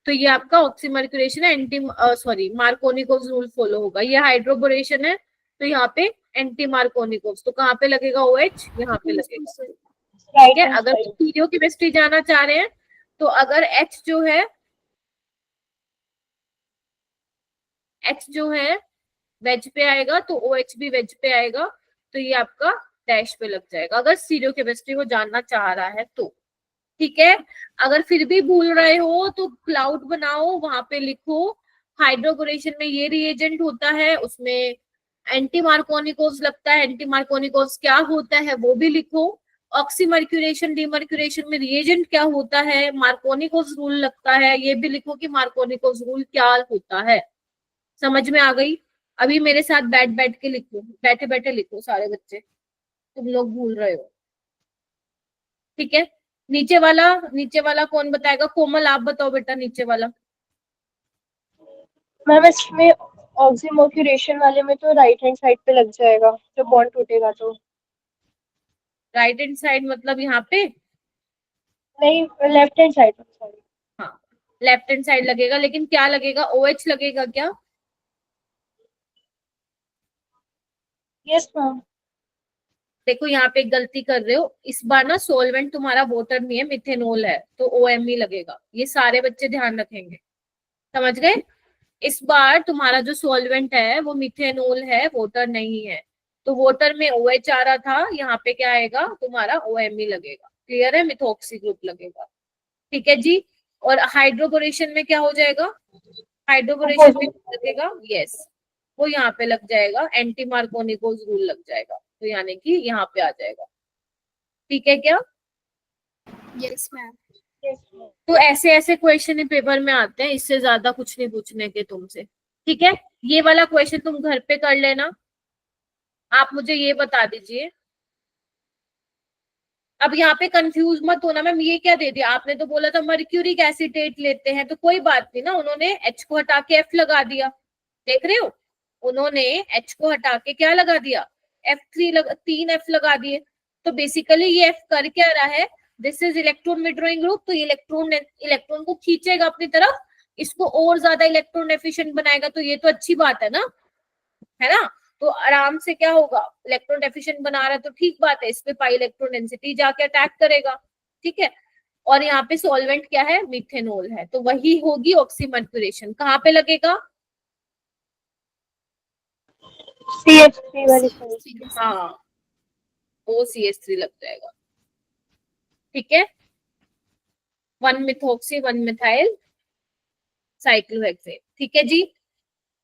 तो ये आपका ऑक्सीमर्क्यूरेशन है, anti sorry Markovnikov's rule follow होगा। ये हाइड्रोबोरेशन है, तो यहाँ पे एंटी मार्कोनिकोव्स, तो कहाँ पे लगेगा OH? यहाँ पे लगेगा, ठीक है। अगर स्टीरियो केमिस्ट्री जाना चाह रहे हैं तो अगर H जो है वेज पे आएगा तो OH भी वेज पे आएगा, तो ये आपका डैश पे लग जाएगा अगर स्टीरियो केमिस्ट्री को जानना चाह रहा है तो, ठीक है। अगर फिर भी भूल रहे हो तो क्लाउड बनाओ, वहां पे लिखो हाइड्रोबोरेशन में ये रिएजेंट होता है, उसमें एंटी मार्कोनिकोव्स लगता है, एंटी मार्कोनिकोव्स क्या होता है वो भी लिखो। ऑक्सीमर्क्यूरेशन डीमर्क्यूरेशन में रिएजेंट क्या होता है, मार्कोनिकोव्स रूल लगता है, ये भी लिखो कि मार्कोनिकोव्स रूल क्या होता है। समझ में आ गई? अभी मेरे साथ बैठ बैठ के लिखो, बैठे बैठे लिखो सारे बच्चे, तुम लोग भूल रहे हो, ठीक है। नीचे वाला कौन बताएगा? कोमल आप बताओ बेटा नीचे वाला। मैम इसमें ऑक्सीमोक्यूरेशन वाले में तो राइट हैंड साइड पे लग जाएगा, जो बॉन्ड टूटेगा तो। राइट हैंड साइड मतलब यहाँ पे? नहीं, लेफ्ट हैंड साइड, सॉरी। हाँ लेफ्ट हैंड साइड लगेगा, लेकिन क्या लगेगा? OH लगेगा क्या? Yes ma'am. देखो यहाँ पे एक गलती कर रहे हो, इस बार ना सोलवेंट तुम्हारा वाटर नहीं है, मिथेनॉल है, तो OMe लगेगा। ये सारे बच्चे ध्यान रखेंगे, समझ गए? इस बार तुम्हारा जो सॉल्वेंट है वो मिथेनॉल है, वाटर नहीं है। तो वाटर में OH आ रहा था, यहाँ पे क्या आएगा तुम्हारा? OMe लगेगा। क्लियर है? मिथॉक्सी ग्रुप लगेगा, ठीक है जी। और हाइड्रोबोरेशन में क्या हो जाएगा? हाइड्रोबोरेशन में लगेगा, यस, वो यहाँ पे लग जाएगा, एंटी मार्कोनिकोव्स रूल लग जाएगा, तो यानी कि यहाँ पे आ जाएगा, ठीक है क्या? Yes ma'am. तो ऐसे ऐसे क्वेश्चन ही पेपर में आते हैं, इससे ज्यादा कुछ नहीं पूछने के तुमसे, ठीक है। ये वाला क्वेश्चन तुम घर पे कर लेना। आप मुझे ये बता दीजिए, अब यहाँ पे कंफ्यूज मत होना, मैम ये क्या दे दिया आपने? तो बोला था मर्क्यूरिक एसिटेट लेते हैं, तो कोई बात नहीं ना, उन्होंने H को हटा के F लगा दिया, देख रहे हो, उन्होंने H को हटा के क्या लगा दिया? तीन F लगा दिए। तो बेसिकली ये F कर क्या रहा है? This is electron withdrawing group, तो ये इलेक्ट्रॉन को खींचेगा अपनी तरफ, इसको और ज्यादा इलेक्ट्रॉन एफिशिएंट बनाएगा, तो ये तो अच्छी बात है ना, है ना। तो आराम से क्या होगा? इलेक्ट्रॉन डेफिशिएंट बना रहा है तो ठीक बात है, इस पे पाई इलेक्ट्रॉन डेंसिटी जाके अटैक करेगा, ठीक है। और यहाँ पे सॉल्वेंट क्या है? मिथेनॉल है, तो वही होगी ऑक्सीमर्क्यूरेशन। कहाँ पे लगेगा? CH3 वाली साइड। हाँ OCH3 लग जाएगा, ठीक है। 1 मिथॉक्सी 1 मिथाइल साइक्लोहेक्सेन। ठीक है जी,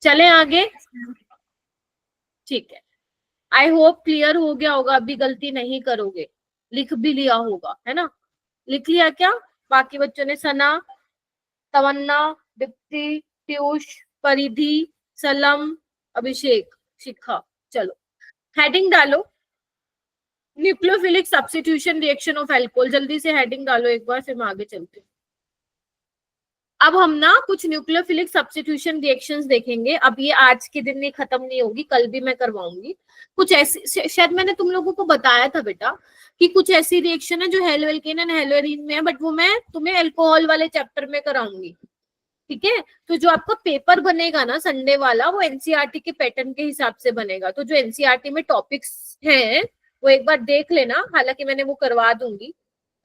चले आगे। ठीक है, आई होप क्लियर हो गया होगा, अभी गलती नहीं करोगे, लिख भी लिया होगा, है ना? लिख लिया क्या बाकी बच्चों ने? सना, तमन्ना, दीप्ति, पीयूष, परिधि, सलम, अभिषेक, शिखा। चलो हेडिंग डालो, nucleophilic substitution reaction of alcohol. जल्दी से हेडिंग डालो एक बार, फिर मैं आगे चलती हूँ। अब हम ना कुछ न्यूक्लियोफिलिक सब्स्टिट्यूशन रिएक्शंस देखेंगे। अब ये आज के दिन में खत्म नहीं होगी, कल भी मैं करवाऊंगी। कुछ ऐसी, शायद मैंने तुम लोगों को बताया था बेटा कि कुछ ऐसी रिएक्शन है जो हेलोएल्केन एंड हेलोएरीन में है, बट वो मैं तुम्हें अल्कोहल वाले चैप्टर में कराऊंगी। ठीक है, तो जो आपका पेपर बनेगा ना संडे वाला, वो एनसीईआरटी के पैटर्न के हिसाब से बनेगा। तो जो एनसीईआरटी में टॉपिक्स हैं वो एक बार देख लेना, हालांकि मैंने वो करवा दूंगी,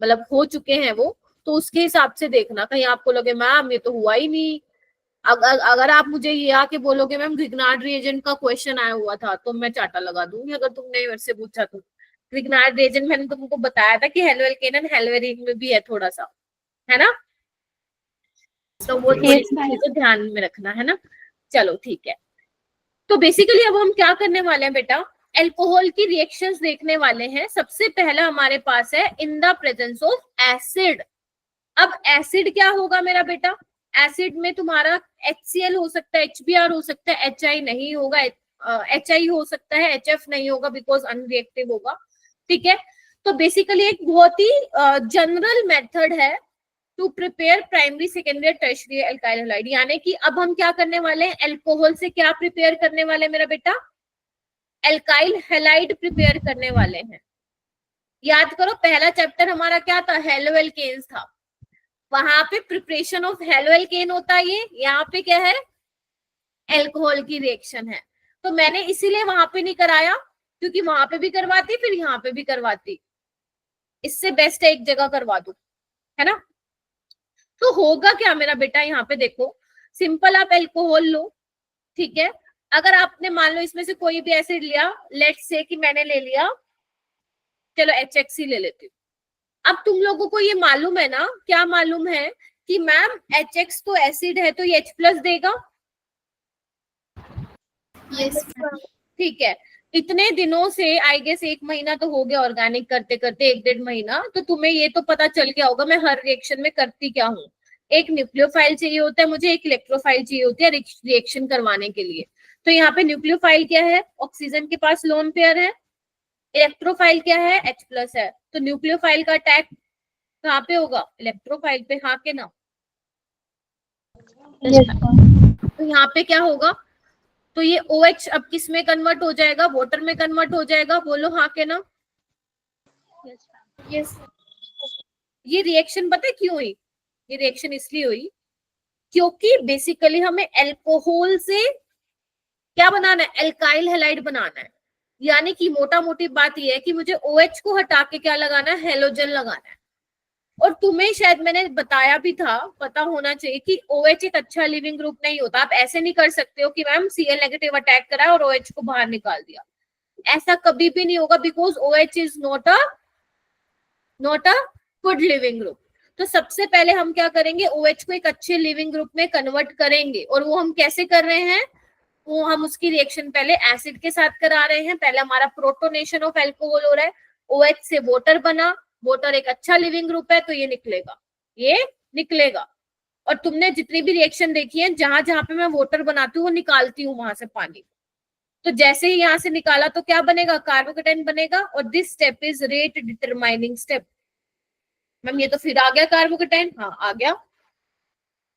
मतलब हो चुके हैं वो, तो उसके हिसाब से देखना। कहीं आपको लगे मैम ये तो हुआ ही नहीं, अगर आप मुझे ये आके बोलोगे मैम ग्रिग्नार्ड रिएजेंट का क्वेश्चन आया हुआ था, तो मैं चाटा लगा दूंगी अगर तुमने मेरे से पूछा तो। ग्रिग्नार्ड रिएजेंट मैंने तुमको बताया था कि हेलोएल्केन एंड हेलोएरीन में भी है थोड़ा सा, है ना? तो वो थोड़ी चीजें ध्यान में रखना, है ना? चलो ठीक है, तो बेसिकली अब हम क्या करने वाले हैं बेटा, अल्कोहल की रिएक्शंस देखने वाले हैं। सबसे पहला हमारे पास है इन द प्रेजेंस ऑफ एसिड। अब एसिड क्या होगा मेरा बेटा? एसिड में तुम्हारा HCl हो सकता है, HBr हो सकता है, HI नहीं होगा, HI हो सकता है, HF नहीं होगा बिकॉज अनरिएक्टिव होगा। ठीक है, तो बेसिकली एक बहुत ही जनरल मेथड है to prepare primary secondary tertiary alkyl halide. यानी कि अब हम क्या करने वाले हैं, अल्कोहल से क्या प्रिपेयर करने वाले हैं मेरा बेटा? अल्काइल हैलाइड प्रिपेयर करने वाले हैं। याद करो पहला चैप्टर हमारा क्या था, हेलोएल्केन्स था। वहां पे प्रिपरेशन ऑफ हेलोएल्केन होता है, ये यहाँ पे क्या है, अल्कोहल की रिएक्शन है। तो मैंने इसीलिए वहां पे नहीं कराया, क्योंकि वहां पे भी करवाती फिर यहाँ पे भी करवाती, इससे बेस्ट है एक जगह करवा दो, है ना? तो होगा क्या मेरा बेटा, यहाँ पे देखो, सिंपल आप अल्कोहल लो। ठीक है, अगर आपने मान लो इसमें से कोई भी एसिड लिया, लेट्स से कि मैंने ले लिया, चलो HX ही ले लेती हूँ। अब तुम लोगों को ये मालूम है ना, क्या मालूम है कि मैम HX तो एसिड है तो ये H+ देगा। यस ठीक है, इतने दिनों से आई गेस 1 महीना तो हो गया ऑर्गेनिक करते करते, 1-1.5 महीना, तो तुम्हें ये तो पता चल गया होगा मैं हर रिएक्शन में करती क्या हूँ। एक न्यूक्लियोफाइल चाहिए होता है मुझे, एक इलेक्ट्रोफाइल चाहिए होती है रिएक्शन करवाने के लिए। तो यहाँ पे न्यूक्लियोफाइल क्या है, ऑक्सीजन के पास लोन पेयर है, इलेक्ट्रोफाइल क्या है, H+ है। तो न्यूक्लियोफाइल का अटैक कहाँ पे होगा, इलेक्ट्रोफाइल पे, हाँ के ना? तो यहाँ पे क्या होगा, तो ये OH अब किस में कन्वर्ट हो जाएगा, वाटर में कन्वर्ट हो जाएगा, बोलो हाँ के ना? यस ये रिएक्शन पता है क्यों हुई, ये रिएक्शन इसलिए हुई क्योंकि बेसिकली हमें अल्कोहल से क्या बनाना है, अल्काइल हैलाइड बनाना है। यानी कि मोटा मोटी बात यह है कि मुझे OH को हटा के क्या लगाना है, हेलोजन लगाना है। और तुम्हें शायद मैंने बताया भी था, पता होना चाहिए कि OH एक अच्छा लिविंग ग्रुप नहीं होता। आप ऐसे नहीं कर सकते हो कि मैम Cl नेगेटिव अटैक करा और OH को बाहर निकाल दिया, ऐसा कभी भी नहीं होगा, because OH is not a good leaving group. तो सबसे पहले हम क्या करेंगे, OH को एक अच्छे लिविंग ग्रुप में कन्वर्ट करेंगे। और वो हम कैसे कर रहे हैं, वो हम उसकी रिएक्शन पहले एसिड के साथ करा रहे हैं। पहले हमारा प्रोटोनेशन ऑफ अल्कोहल हो रहा है, OH से वाटर बना, वाटर एक अच्छा लिविंग ग्रुप है तो ये निकलेगा, ये निकलेगा। और तुमने जितनी भी रिएक्शन देखी है, जहां जहां पे मैं वाटर बनाती हूँ वो निकालती हूँ वहां से पानी। तो जैसे ही यहाँ से निकाला तो क्या बनेगा, कार्बोकेटाइन बनेगा। और this step is rate determining step. Ma'am ये तो फिर आ गया कार्बोकेटाइन, हाँ आ गया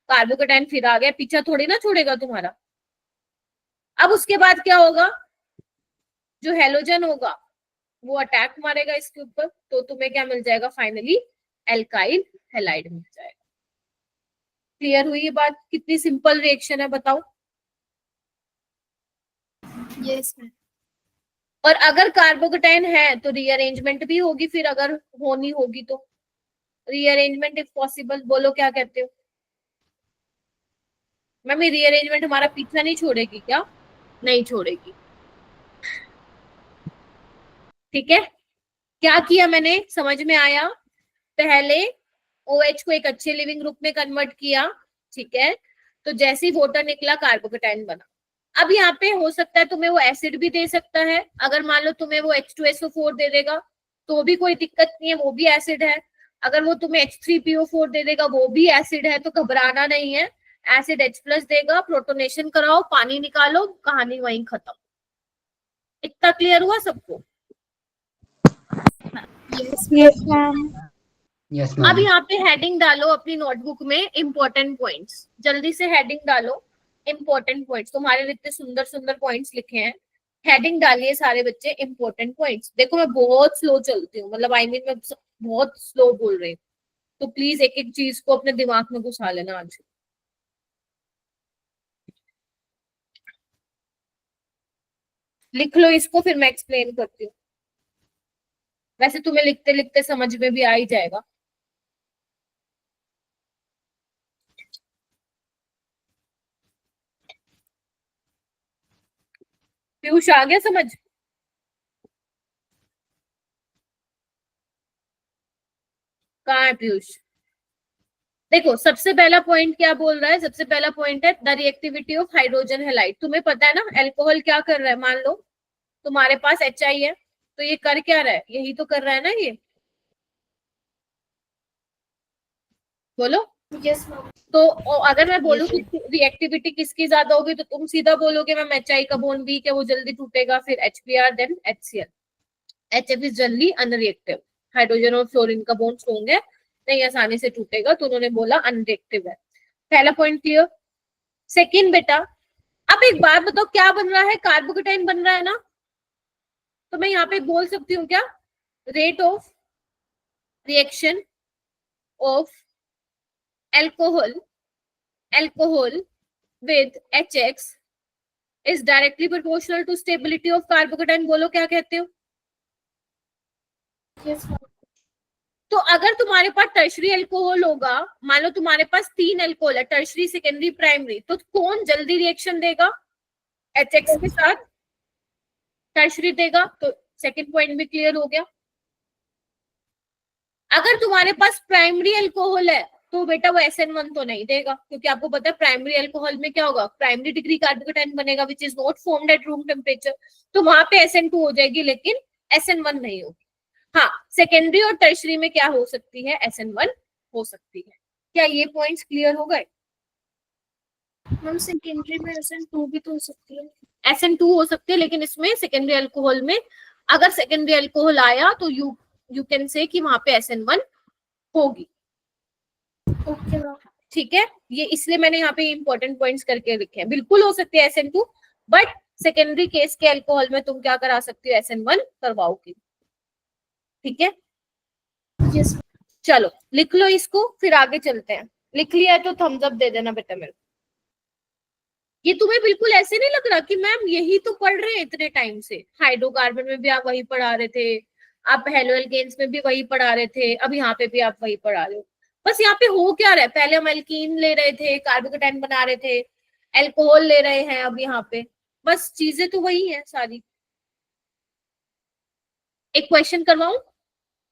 कार्बोकेटाइन, फिर आ गया, पीछा थोड़ी ना छोड़ेगा तुम्हारा। अब उसके बाद क्या होगा, जो हेलोजन होगा वो अटैक मारेगा इसके ऊपर, तो तुम्हें क्या मिल जाएगा, फाइनली अल्काइल हैलाइड मिल जाएगा। क्लियर हुई ये बात, कितनी सिंपल रिएक्शन है बताओ। यस और अगर कार्बोकेटाइन है तो रीअरेंजमेंट भी होगी, फिर अगर होनी होगी तो रीअरेंजमेंट इफ पॉसिबल, बोलो क्या कहते हो मैम? ये रीअरेंजमेंट हमारा पीछा नहीं छोड़ेगी क्या? नहीं छोड़ेगी। ठीक है, क्या किया मैंने, समझ में आया? पहले OH को एक अच्छे लिविंग ग्रुप में कन्वर्ट किया, ठीक है, तो जैसे ही वाटर निकला कार्बोकेटाइन बना। अब यहाँ पे हो सकता है तुम्हें वो एसिड भी दे सकता है, अगर मान लो तुम्हें वो H2SO4 दे देगा तो भी कोई दिक्कत नहीं है, वो भी एसिड है। अगर वो तुम्हें H3PO4 दे देगा वो भी एसिड है, तो घबराना नहीं है, एसिड H+ देगा, प्रोटोनेशन कराओ, पानी निकालो, कहानी वहीं खत्म। इतना क्लियर हुआ सबको? Yes ma'am. यस अब मैम। यहाँ पे हेडिंग डालो अपनी नोटबुक में, इंपॉर्टेंट पॉइंट्स, जल्दी से हेडिंग डालो इंपॉर्टेंट पॉइंट्स। तुम्हारे लिए इतने सुंदर सुंदर पॉइंट्स लिखे हैं, हेडिंग डालिए सारे बच्चे इंपॉर्टेंट पॉइंट्स। देखो मैं बहुत स्लो चलती हूँ, मतलब आई मीन मैं बहुत स्लो बोल रही हूँ, तो प्लीज एक एक चीज को अपने दिमाग में घुसा लेना आज। लिख लो इसको, फिर मैं एक्सप्लेन करती हूँ। वैसे तुम्हें लिखते लिखते समझ में भी आ ही जाएगा। पीयूष आ गया समझ? कहाँ है पीयूष? देखो सबसे पहला पॉइंट क्या बोल रहा है, सबसे पहला पॉइंट है the reactivity of hydrogen halide. तुम्हें पता है ना अल्कोहल क्या कर रहा है, मान लो तुम्हारे पास HI है, तो ये कर क्या रहा है, यही तो कर रहा है ना ये, बोलो। Yes ma'am. तो अगर मैं बोलूँ Yes, कि रिएक्टिविटी किसकी ज्यादा होगी, तो तुम सीधा बोलोगे मैम HI का बॉन्ड वीक है, वो जल्दी टूटेगा, फिर HBr then HCl। HF is generally unreactive, hydrogen और फ्लोरीन का बॉन्ड स्ट्रॉन्ग है, नहीं आसानी से टूटेगा, तो उन्होंने बोला अनरिएक्टिव है। पहला पॉइंट क्लियर। सेकेंड बेटा, अब एक बात बताओ, क्या बन रहा है, कार्बोकेटाइन बन रहा है ना, तो मैं यहाँ पे बोल सकती हूँ क्या, rate of reaction of alcohol with HX is directly proportional to stability of carbocation. बोलो क्या कहते हो? Yes ma'am. तो अगर तुम्हारे पास टर्शरी अल्कोहल होगा, मान लो तुम्हारे पास 3 अल्कोहल है, टर्शरी, सेकेंडरी, प्राइमरी, तो कौन जल्दी रिएक्शन देगा? HX के साथ टर्शरी देगा। तो सेकंड पॉइंट भी क्लियर हो गया। अगर तुम्हारे पास प्राइमरी अल्कोहल है तो बेटा वो SN1 तो नहीं देगा, क्योंकि आपको पता है प्राइमरी अल्कोहल में क्या होगा, प्राइमरी डिग्री कार्बोकेटाइन बनेगा which is not formed at room temperature, तो वहां पे SN2 हो जाएगी, लेकिन SN1 नहीं होगी। हाँ, सेकेंडरी और टर्शरी में क्या हो सकती है, SN1 हो सकती है। क्या ये पॉइंट्स क्लियर हो गए? मैम सेकेंडरी में SN2 भी तो हो सकती है। SN2 हो सकती है, लेकिन इसमें सेकेंडरी अल्कोहल में अगर सेकेंडरी अल्कोहल आया तो यू कैन से कि वहां पे SN1 होगी। Okay ma'am. ठीक है, ये इसलिए मैंने यहाँ पे इंपॉर्टेंट पॉइंट्स करके लिखे हैं। बिल्कुल हो सकती है SN2, बट सेकेंडरी केस के अल्कोहल में तुम क्या करा सकती हो, SN1 करवाओगी। ठीक है, यस। चलो लिख लो इसको, फिर आगे चलते हैं। लिख लिया है तो थम्स अप दे देना बेटा मेरे को। ये तुम्हें बिल्कुल ऐसे नहीं लग रहा कि मैम यही तो पढ़ रहे हैं इतने टाइम से, हाइड्रोकार्बन में भी आप वही पढ़ा रहे थे, आप हेलो एल्केन्स में भी वही पढ़ा रहे थे, अब यहाँ पे भी आप वही पढ़ा रहे हो। बस यहाँ पे हो क्या रहा है, पहले हम एल्कीन ले रहे थे, कार्बोकेटाइन बना रहे थे, अल्कोहल ले रहे हैं, अब यहाँ पे बस चीजें तो वही है सारी। एक क्वेश्चन करवाऊं,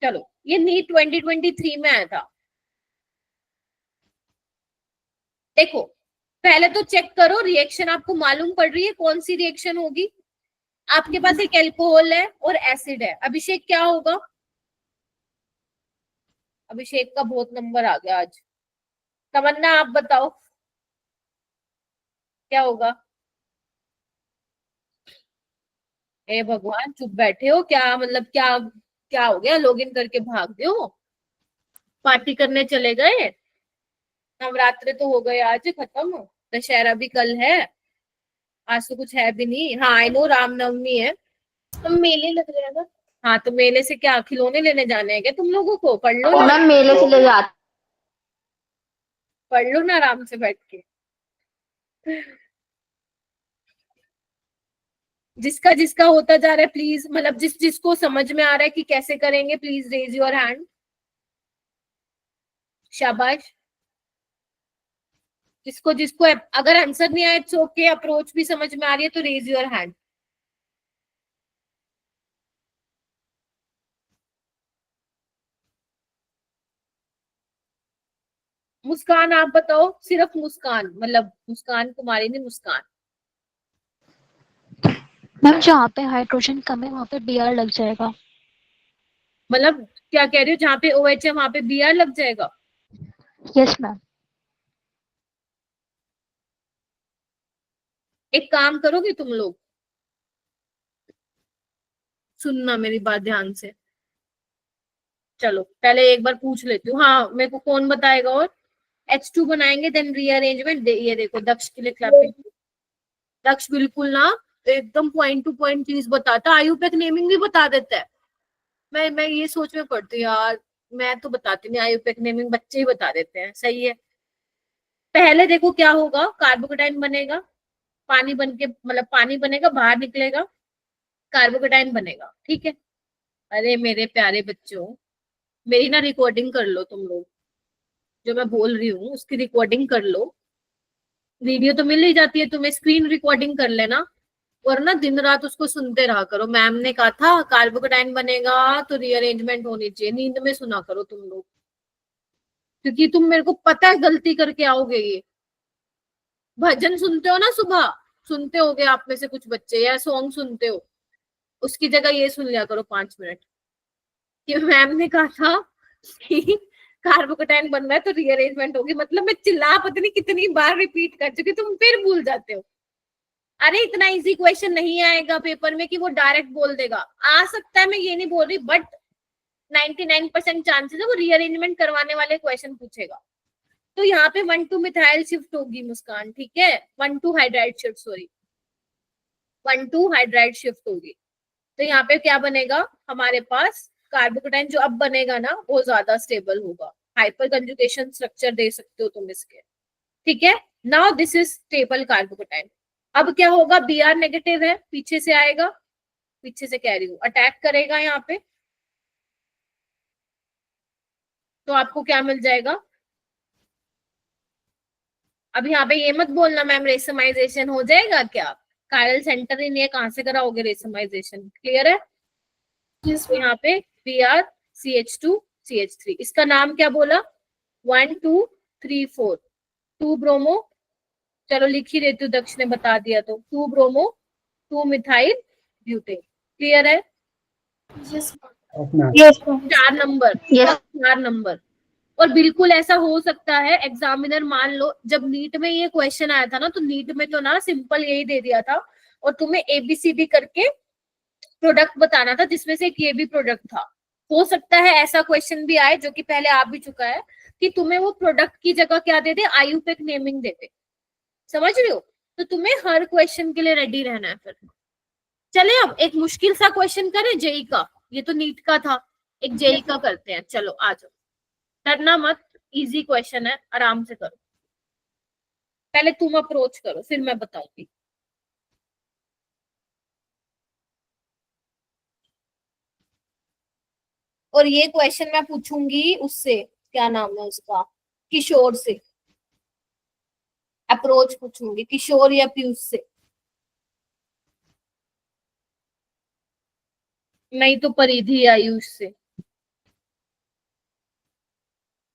चलो, ये नीट 2023 में आया था। देखो पहले तो चेक करो रिएक्शन, आपको मालूम पड़ रही है कौन सी रिएक्शन होगी। आपके पास एक अल्कोहल है और एसिड है, अभिषेक क्या होगा? अभिषेक का बहुत नंबर आ गया आज। तमन्ना आप बताओ क्या होगा? ए भगवान, चुप बैठे हो क्या, मतलब क्या क्या हो गया, लॉग इन करके भाग गए हो, पार्टी करने चले गए? नवरात्रे तो हो गए आज खत्म, दशहरा भी कल है, आज तो कुछ है भी नहीं। हाँ आई नो रामनवमी है। हम मेले लग रहे हैं ना। हाँ तो मेले से क्या खिलौने लेने जाने हैं क्या तुम लोगों को? पढ़ लो ना, मैम मेले से ले जाते। पढ़ लो ना आराम से बैठ के। जिसका जिसका होता जा रहा है प्लीज, मतलब जिस जिसको समझ में आ रहा है कि कैसे करेंगे, प्लीज रेज योर हैंड। शाबाश। जिसको जिसको अगर आंसर नहीं आए इट्स ओके, अप्रोच भी समझ में आ रही है तो रेज योर हैंड। मुस्कान आप बताओ, सिर्फ मुस्कान, मतलब मुस्कान कुमारी नहीं, मुस्कान। मैम जहाँ पे हाइड्रोजन कम है वहाँ पे Br लग जाएगा। मतलब क्या कह रही हो, जहाँ पे OH है वहां पे Br लग जाएगा? Yes ma'am. एक काम करोगे तुम लोग, सुनना मेरी बात ध्यान से। चलो पहले एक बार पूछ लेती हूँ, हाँ मेरे को कौन बताएगा। और H2 बनाएंगे, देन रीअरेंजमेंट। ये देखो दक्ष के लिए क्लैपिंग। दक्ष बिल्कुल ना एकदम पॉइंट टू पॉइंट चीज बताता, आयुपेक नेमिंग भी बता देता है। मैं ये सोच में पड़ती हूँ यार, मैं तो बताती नहीं, आयुपेक नेमिंग बच्चे ही बता देते हैं। सही है। पहले देखो क्या होगा, कार्बोकेटाइन बनेगा, पानी बन के मतलब पानी बनेगा, बाहर निकलेगा, कार्बोकेटाइन बनेगा, ठीक है। अरे मेरे प्यारे बच्चों, मेरी ना रिकॉर्डिंग कर लो तुम लोग, जो मैं बोल रही हूँ उसकी रिकॉर्डिंग कर लो। वीडियो तो मिल ही जाती है तुम्हें, स्क्रीन रिकॉर्डिंग कर लेना, और ना दिन रात उसको सुनते रहा करो। मैम ने कहा था कार्बोकेटाइन बनेगा तो रीअरेंजमेंट होनी चाहिए, नींद में सुना करो तुम लोग, क्योंकि तुम मेरे को पता है गलती करके आओगे ये। भजन सुनते हो ना सुबह, सुनते होगे आप में से कुछ बच्चे, या सॉन्ग सुनते हो, उसकी जगह ये सुन लिया करो 5 मिनट, कि मैम ने कहा था कि कार्बोकेटाइन बन रहा है तो रीअरेंजमेंट होगी। मतलब मैं चिल्ला पता नहीं कितनी बार रिपीट कर चुकी, तुम फिर भूल जाते हो। अरे इतना इजी क्वेश्चन नहीं आएगा पेपर में कि वो डायरेक्ट बोल देगा, आ सकता है, मैं ये नहीं बोल रही, बट 99% चांसेस है वो रीअरेंजमेंट करवाने वाले क्वेश्चन पूछेगा। तो यहाँ पे 1,2 मिथाइल शिफ्ट होगी मुस्कान, ठीक है, 1,2 hydride shift, sorry 1,2 hydride shift होगी। तो यहाँ पे क्या बनेगा हमारे पास, कार्बोकेटाइन जो अब बनेगा ना वो ज्यादा स्टेबल होगा। हाइपर कंजुगेशन स्ट्रक्चर दे सकते हो तुम इसके, ठीक है। Now this is stable carbocation. अब क्या होगा, Br नेगेटिव है, पीछे से आएगा, पीछे से कह रही हूँ अटैक करेगा यहाँ पे, तो आपको क्या मिल जाएगा। अब यहाँ पे ये मत बोलना मैम रेसमाइजेशन हो जाएगा क्या, कायरल सेंटर ही नहीं है, कहाँ से कराओगे रेसमाइजेशन, क्लियर है। तो यहाँ पे BrCH2CH3, इसका नाम क्या बोला, 1 2 3 4, 2 ब्रोमो, चलो लिख ही देती हूँ, दक्ष ने बता दिया तो 2 ब्रोमो 2 मिथाइल ब्यूटेन, क्लियर है। Yes 4 number, 4 number. और बिल्कुल ऐसा हो सकता है एग्जामिनर, मान लो जब नीट में ये क्वेश्चन आया था ना, तो नीट में तो ना सिंपल यही दे दिया था, और तुम्हें ABCD करके प्रोडक्ट बताना था, जिसमें से एक ये भी प्रोडक्ट था। हो सकता है ऐसा क्वेश्चन भी आए, जो कि पहले आ भी चुका है, कि तुम्हें वो प्रोडक्ट की जगह क्या दे दे, आयुपेक नेमिंग दे दे, समझ रहे हो। तो तुम्हें हर क्वेश्चन के लिए रेडी रहना है फिर। चले अब एक मुश्किल सा क्वेश्चन करें जेई का, ये तो नीट का था, एक जेई का करते हैं। चलो आ जाओ, डरना मत, इजी क्वेश्चन है, आराम से करो। पहले तुम अप्रोच करो फिर मैं बताऊंगी। और ये क्वेश्चन मैं पूछूंगी उससे, क्या नाम है उसका, किशोर से अप्रोच पूछूंगी, किशोर या पीयूष से, नहीं तो परिधि या आयुष से।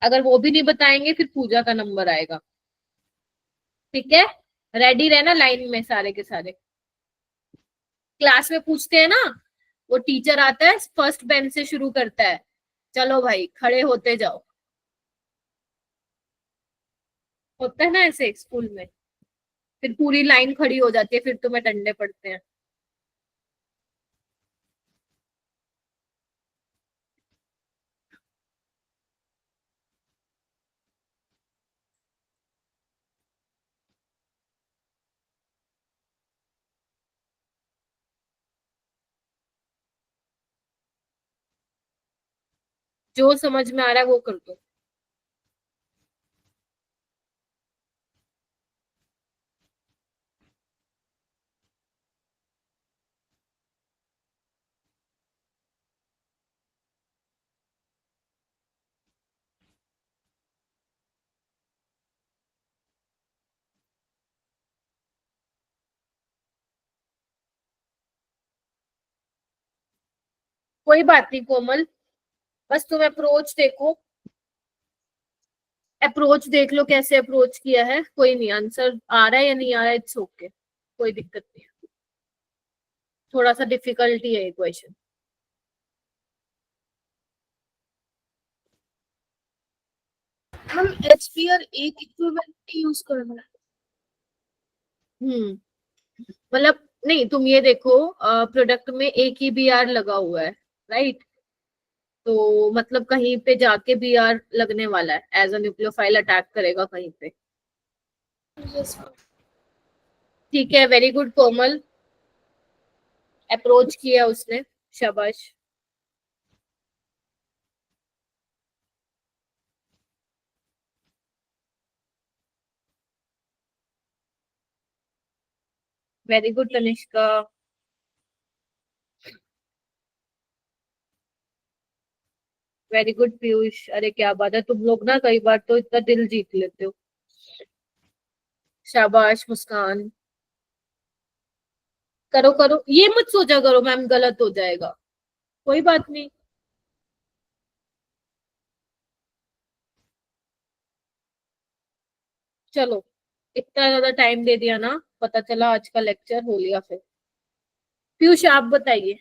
अगर वो भी नहीं बताएंगे फिर पूजा का नंबर आएगा, ठीक है। रेडी रहना लाइन में सारे के सारे। क्लास में पूछते हैं ना, वो टीचर आता है फर्स्ट बेंच से शुरू करता है, चलो भाई खड़े होते जाओ, होता है ना ऐसे स्कूल में, फिर पूरी लाइन खड़ी हो जाती है, फिर तुम्हें डंडे पड़ते हैं। जो समझ में आ रहा है वो कर दो। कोई बात नहीं कोमल, बस तुम अप्रोच देखो, अप्रोच देख लो कैसे अप्रोच किया है, कोई नहीं, आंसर आ रहा है या नहीं आ रहा है, इट्स ओके, कोई दिक्कत नहीं है, थोड़ा सा डिफिकल्टी है ये क्वेश्चन। हम HBr एक इक्विवेलेंट यूज करना है। मतलब नहीं, तुम ये देखो प्रोडक्ट में एक ही BR लगा हुआ है, राइट, तो मतलब कहीं पे जाके BR लगने वाला है, एज अ न्यूक्लियोफाइल अटैक करेगा कहीं पे। Yes, ठीक है, वेरी गुड कोमल, अप्रोच किया उसने, शाबाश। Very good Tanishka. Very good Piyush, अरे क्या बात है, तुम लोग ना कई बार तो इतना दिल जीत लेते हो। शाबाश मुस्कान, करो करो, ये मत सोचा करो मैम गलत हो जाएगा, कोई बात नहीं। चलो, इतना ज्यादा टाइम दे दिया ना, पता चला आज का लेक्चर हो लिया फिर। पीयूष आप बताइए,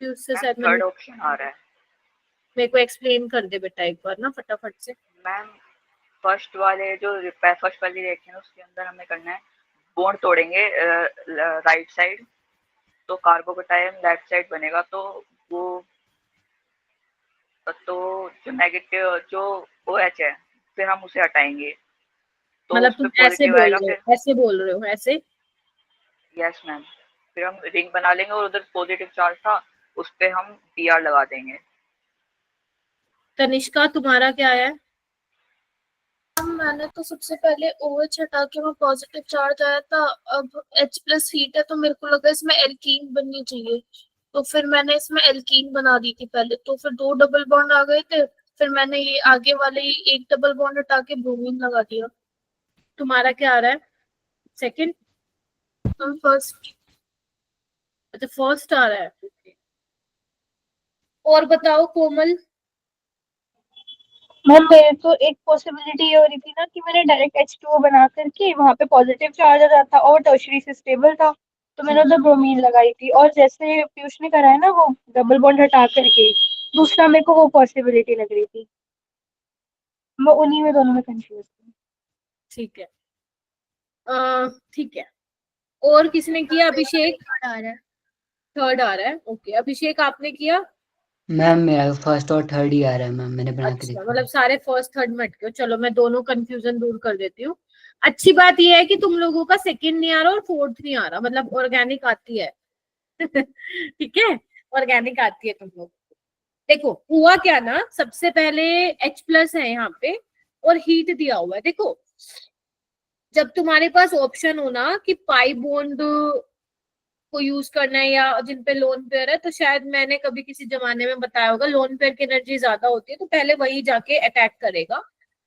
पीयूष से शायद थर्ड ऑप्शन आ रहा है। मेरे को एक्सप्लेन कर दे बेटा एक बार ना फटाफट से। मैम फर्स्ट वाले जो फर्स्ट वाली रिएक्शन उसके अंदर हमें करना है, बॉन्ड तोड़ेंगे राइट साइड, तो कार्बोकेटायन लेफ्ट साइड बनेगा, तो वो तो जो नेगेटिव जो OH है फिर हम उसे हटाएंगे, तो मतलब उस पे तुम ऐसे पॉजिटिव बोल आएगा रहे फिर। हो, ऐसे बोल रहे हो, ऐसे? यस मैम, फिर हम रिंग बना लेंगे और उधर पॉजिटिव चार्ज था उस पे हम PR लगा देंगे। तनिष्का तुम्हारा क्या है? मैंने तो सबसे पहले OH हटा के मैं पॉजिटिव चार्ज आया था, अब H+ हीट है तो मेरे को लगा इसमें एल्कीन बननी चाहिए, तो फिर मैंने इसमें एल्कीन बना दी थी पहले, तो फिर 2 डबल बॉन्ड आ गए थे, फिर मैंने ये आगे वाले एक डबल बॉन्ड हटा के ब्रोमीन लगा दिया। तुम्हारा क्या आ रहा है? सेकंड? फर्स्ट। अच्छा फर्स्ट आ रहा है, और बताओ कोमल। मैम मेरे तो एक पॉसिबिलिटी ये हो रही थी ना कि मैंने डायरेक्ट H2O बना करके वहां पे पॉजिटिव चार्ज आ जाता और टर्शरी से स्टेबल था, तो मैंने उधर ब्रोमीन लगाई थी, और जैसे पीयूष ने करा है ना वो डबल बॉन्ड हटा करके, दूसरा मेरे को वो पॉसिबिलिटी लग रही थी, मैं उन्हीं में दोनों में कंफ्यूज थी। ठीक है, ठीक है, और किसने किया? अभिषेक आ रहा है। थर्ड आ रहा है, ओके। अभिषेक आपने किया? मैम मेरा फर्स्ट और थर्ड ही आ रहा है मैम, मैंने बना के अच्छा, देखा। मतलब सारे फर्स्ट थर्ड में अटके हो। चलो मैं दोनों कंफ्यूजन दूर कर देती हूँ। अच्छी बात यह है कि तुम लोगों का सेकंड नहीं आ रहा और फोर्थ नहीं आ रहा, मतलब ऑर्गेनिक आती है। ठीक है, ऑर्गेनिक आती है तुम लोग। देखो हुआ क्या ना, सबसे पहले H+ है यहाँ पे और हीट दिया हुआ है। देखो जब तुम्हारे पास ऑप्शन हो ना कि पाई बॉन्ड को यूज करना है या जिन पे लोन पेयर है, तो शायद मैंने कभी किसी जमाने में बताया होगा, लोन पेयर की एनर्जी ज्यादा होती है तो पहले वही जाके अटैक करेगा,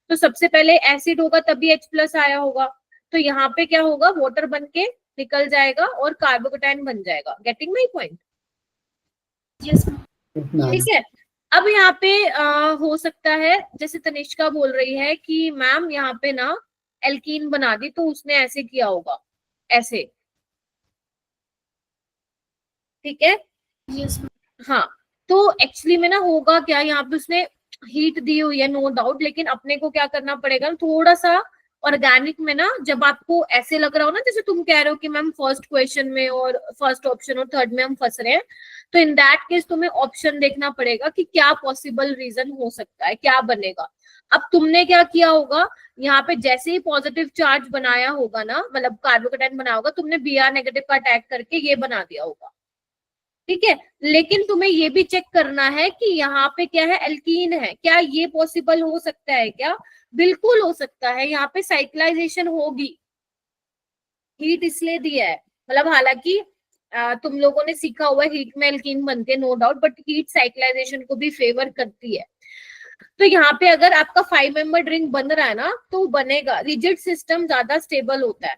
तो सबसे पहले एसिड होगा तभी H+ आया होगा, तो यहाँ पे क्या होगा, वाटर बन के निकल जाएगा और कार्बोकेटाइन बन जाएगा। Getting my point? ठीक है। अब यहाँ पे हो सकता है जैसे तनिष्का बोल रही है कि मैम यहाँ पे ना एल्कीन बना दी, तो उसने ऐसे किया होगा, ऐसे, ठीक है। हाँ, तो एक्चुअली में ना होगा क्या, यहाँ पे उसने हीट दी हुई है नो डाउट, लेकिन अपने को क्या करना पड़ेगा, थोड़ा सा ऑर्गेनिक में ना, जब आपको ऐसे लग रहा हो ना जैसे तुम कह रहे हो कि मैम फर्स्ट क्वेश्चन में और फर्स्ट ऑप्शन और थर्ड में हम फंस रहे हैं, तो इन दैट केस तुम्हें ऑप्शन देखना पड़ेगा कि क्या पॉसिबल रीजन हो सकता है, क्या बनेगा। अब तुमने क्या किया होगा, यहाँ पे जैसे ही पॉजिटिव चार्ज बनाया होगा ना, मतलब कार्बोकेटाइन बनाया होगा, तुमने Br नेगेटिव का अटैक करके ये बना दिया होगा, ठीक है। लेकिन तुम्हें ये भी चेक करना है कि यहाँ पे क्या है, एल्कीन है, क्या ये पॉसिबल हो सकता है क्या? बिल्कुल हो सकता है, यहाँ पे साइक्लाइजेशन होगी, हीट इसलिए दिया है, मतलब हालांकि तुम लोगों ने सीखा हुआ है हीट में एल्कीन बनते हैं no doubt, but heat cyclisation को भी फेवर करती है। तो यहाँ पे अगर आपका 5 मेंबर रिंग बन रहा है ना, तो बनेगा, रिजिड सिस्टम ज्यादा स्टेबल होता है।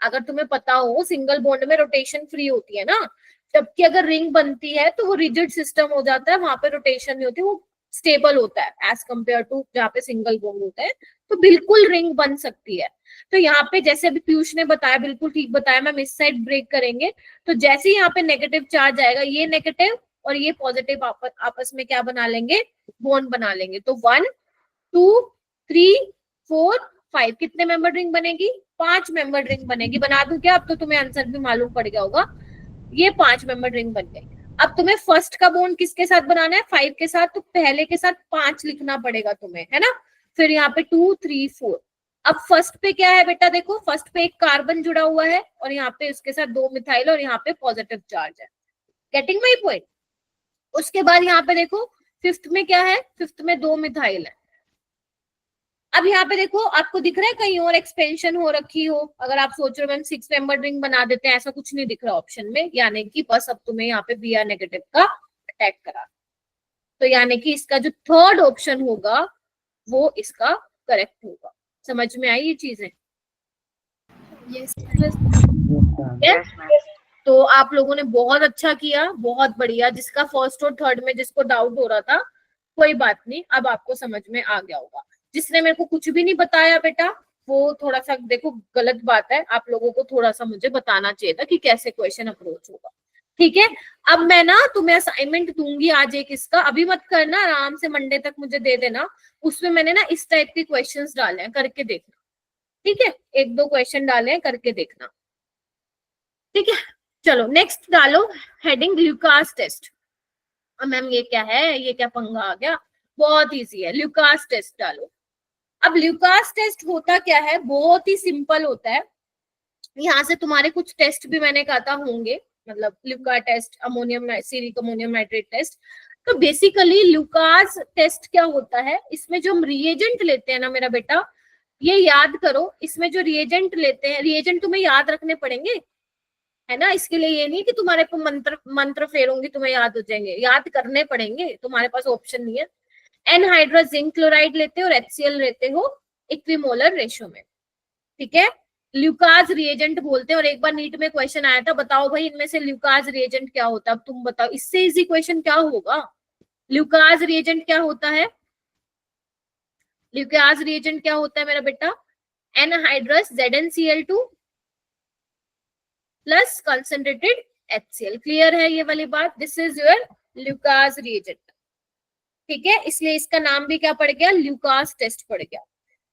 अगर तुम्हें पता हो सिंगल बॉन्ड में रोटेशन फ्री होती है ना, जबकि अगर रिंग बनती है तो वो रिजिड सिस्टम हो जाता है, वहां पे रोटेशन नहीं होती, वो स्टेबल होता है एज कंपेयर टू जहाँ पे सिंगल बॉन्ड होता है, तो बिल्कुल रिंग बन सकती है। तो यहाँ पे जैसे अभी पीयूष ने बताया, बिल्कुल ठीक बताया मैम, इस साइड ब्रेक करेंगे तो जैसे ही यहाँ पे नेगेटिव चार्ज आएगा, ये नेगेटिव और ये पॉजिटिव आपस में क्या बना लेंगे, बॉन्ड बना लेंगे। तो 1 2 3 4 5 कितने मेंबर रिंग बनेगी, 5 मेंबर रिंग बनेगी। बना दूं क्या, अब तो तुम्हें आंसर भी मालूम पड़ गया होगा। ये 5 मेंबर रिंग बन गई। अब तुम्हें फर्स्ट का बॉन्ड किसके साथ बनाना है, 5 के साथ, तो पहले के साथ 5 लिखना पड़ेगा तुम्हें, है ना। फिर यहाँ पे 2 3 4। अब फर्स्ट पे क्या है बेटा, देखो फर्स्ट पे एक कार्बन जुड़ा हुआ है और यहाँ पे उसके साथ 2 मिथाइल और यहाँ पे पॉजिटिव चार्ज है। Getting my point. उसके बाद यहाँ पे देखो फिफ्थ में क्या है, फिफ्थ में 2 मिथाइल है। अब यहाँ पे देखो आपको दिख रहा है कहीं और एक्सपेंशन हो रखी हो, अगर आप सोच रहे हो मैम 6 मेंबर रिंग बना देते हैं, ऐसा कुछ नहीं दिख रहा ऑप्शन में, यानी कि बस अब तुम्हें यहाँ पे Br नेगेटिव का अटैक करा। तो यानी कि इसका जो थर्ड ऑप्शन होगा वो इसका करेक्ट होगा। समझ में आई ये चीजें? Yes yes ma'am. तो आप लोगों ने बहुत अच्छा किया, बहुत बढ़िया। जिसका फर्स्ट और थर्ड में जिसको डाउट हो रहा था, कोई बात नहीं, अब आपको समझ में आ गया होगा। जिसने मेरे को कुछ भी नहीं बताया बेटा, वो थोड़ा सा देखो गलत बात है, आप लोगों को थोड़ा सा मुझे बताना चाहिए था कि कैसे क्वेश्चन अप्रोच होगा। ठीक है, अब मैं ना तुम्हें असाइनमेंट दूंगी आज एक इसका, अभी मत करना, आराम से मंडे तक मुझे दे देना। उसमें मैंने ना इस टाइप के क्वेश्चंस डाले हैं, करके देखना। ठीक है, 1-2 क्वेश्चन डाले हैं, करके देखना। ठीक है, चलो नेक्स्ट डालो हेडिंग ल्यूकास टेस्ट। अब मैम ये क्या है, ये क्या पंगा आ गया, बहुत इजी है, ल्यूकास टेस्ट डालो। अब ल्यूकास टेस्ट होता क्या है, बहुत ही सिंपल होता है। यहाँ से तुम्हारे कुछ टेस्ट भी मैंने कहा था होंगे, मतलब Lucas test, ammonium ceric ammonium nitrate test. तो बेसिकली ल्यूकास टेस्ट क्या होता है, इसमें जो हम रिएजेंट लेते हैं ना मेरा बेटा, ये याद करो, इसमें जो रिएजेंट लेते हैं, रिएजेंट तुम्हें याद रखने पड़ेंगे, है ना। इसके लिए ये नहीं कि तुम्हारे को मंत्र फेरूंगी तुम्हें याद हो जाएंगे, याद करने पड़ेंगे, तुम्हारे पास ऑप्शन नहीं है। एनहाइड्रस जिंक क्लोराइड लेते हो और HCl लेते हो इक्विमोलर रेशियो में। ठीक है, ल्यूकास रिएजेंट बोलते हैं। और एक बार नीट में क्वेश्चन आया था, बताओ भाई इनमें से ल्यूकास रिएजेंट क्या होता है। अब तुम बताओ, इससे इजी क्वेश्चन क्या होगा। ल्यूकास रिएजेंट क्या होता है, ल्यूकास रिएजेंट क्या होता है मेरा बेटा, anhydrous ZnCl2 plus concentrated HCl। Clear है ये वाली बात, this is your Lucas reagent. ठीक है, इसलिए इसका नाम भी क्या पड़ गया, ल्यूकास टेस्ट पड़ गया।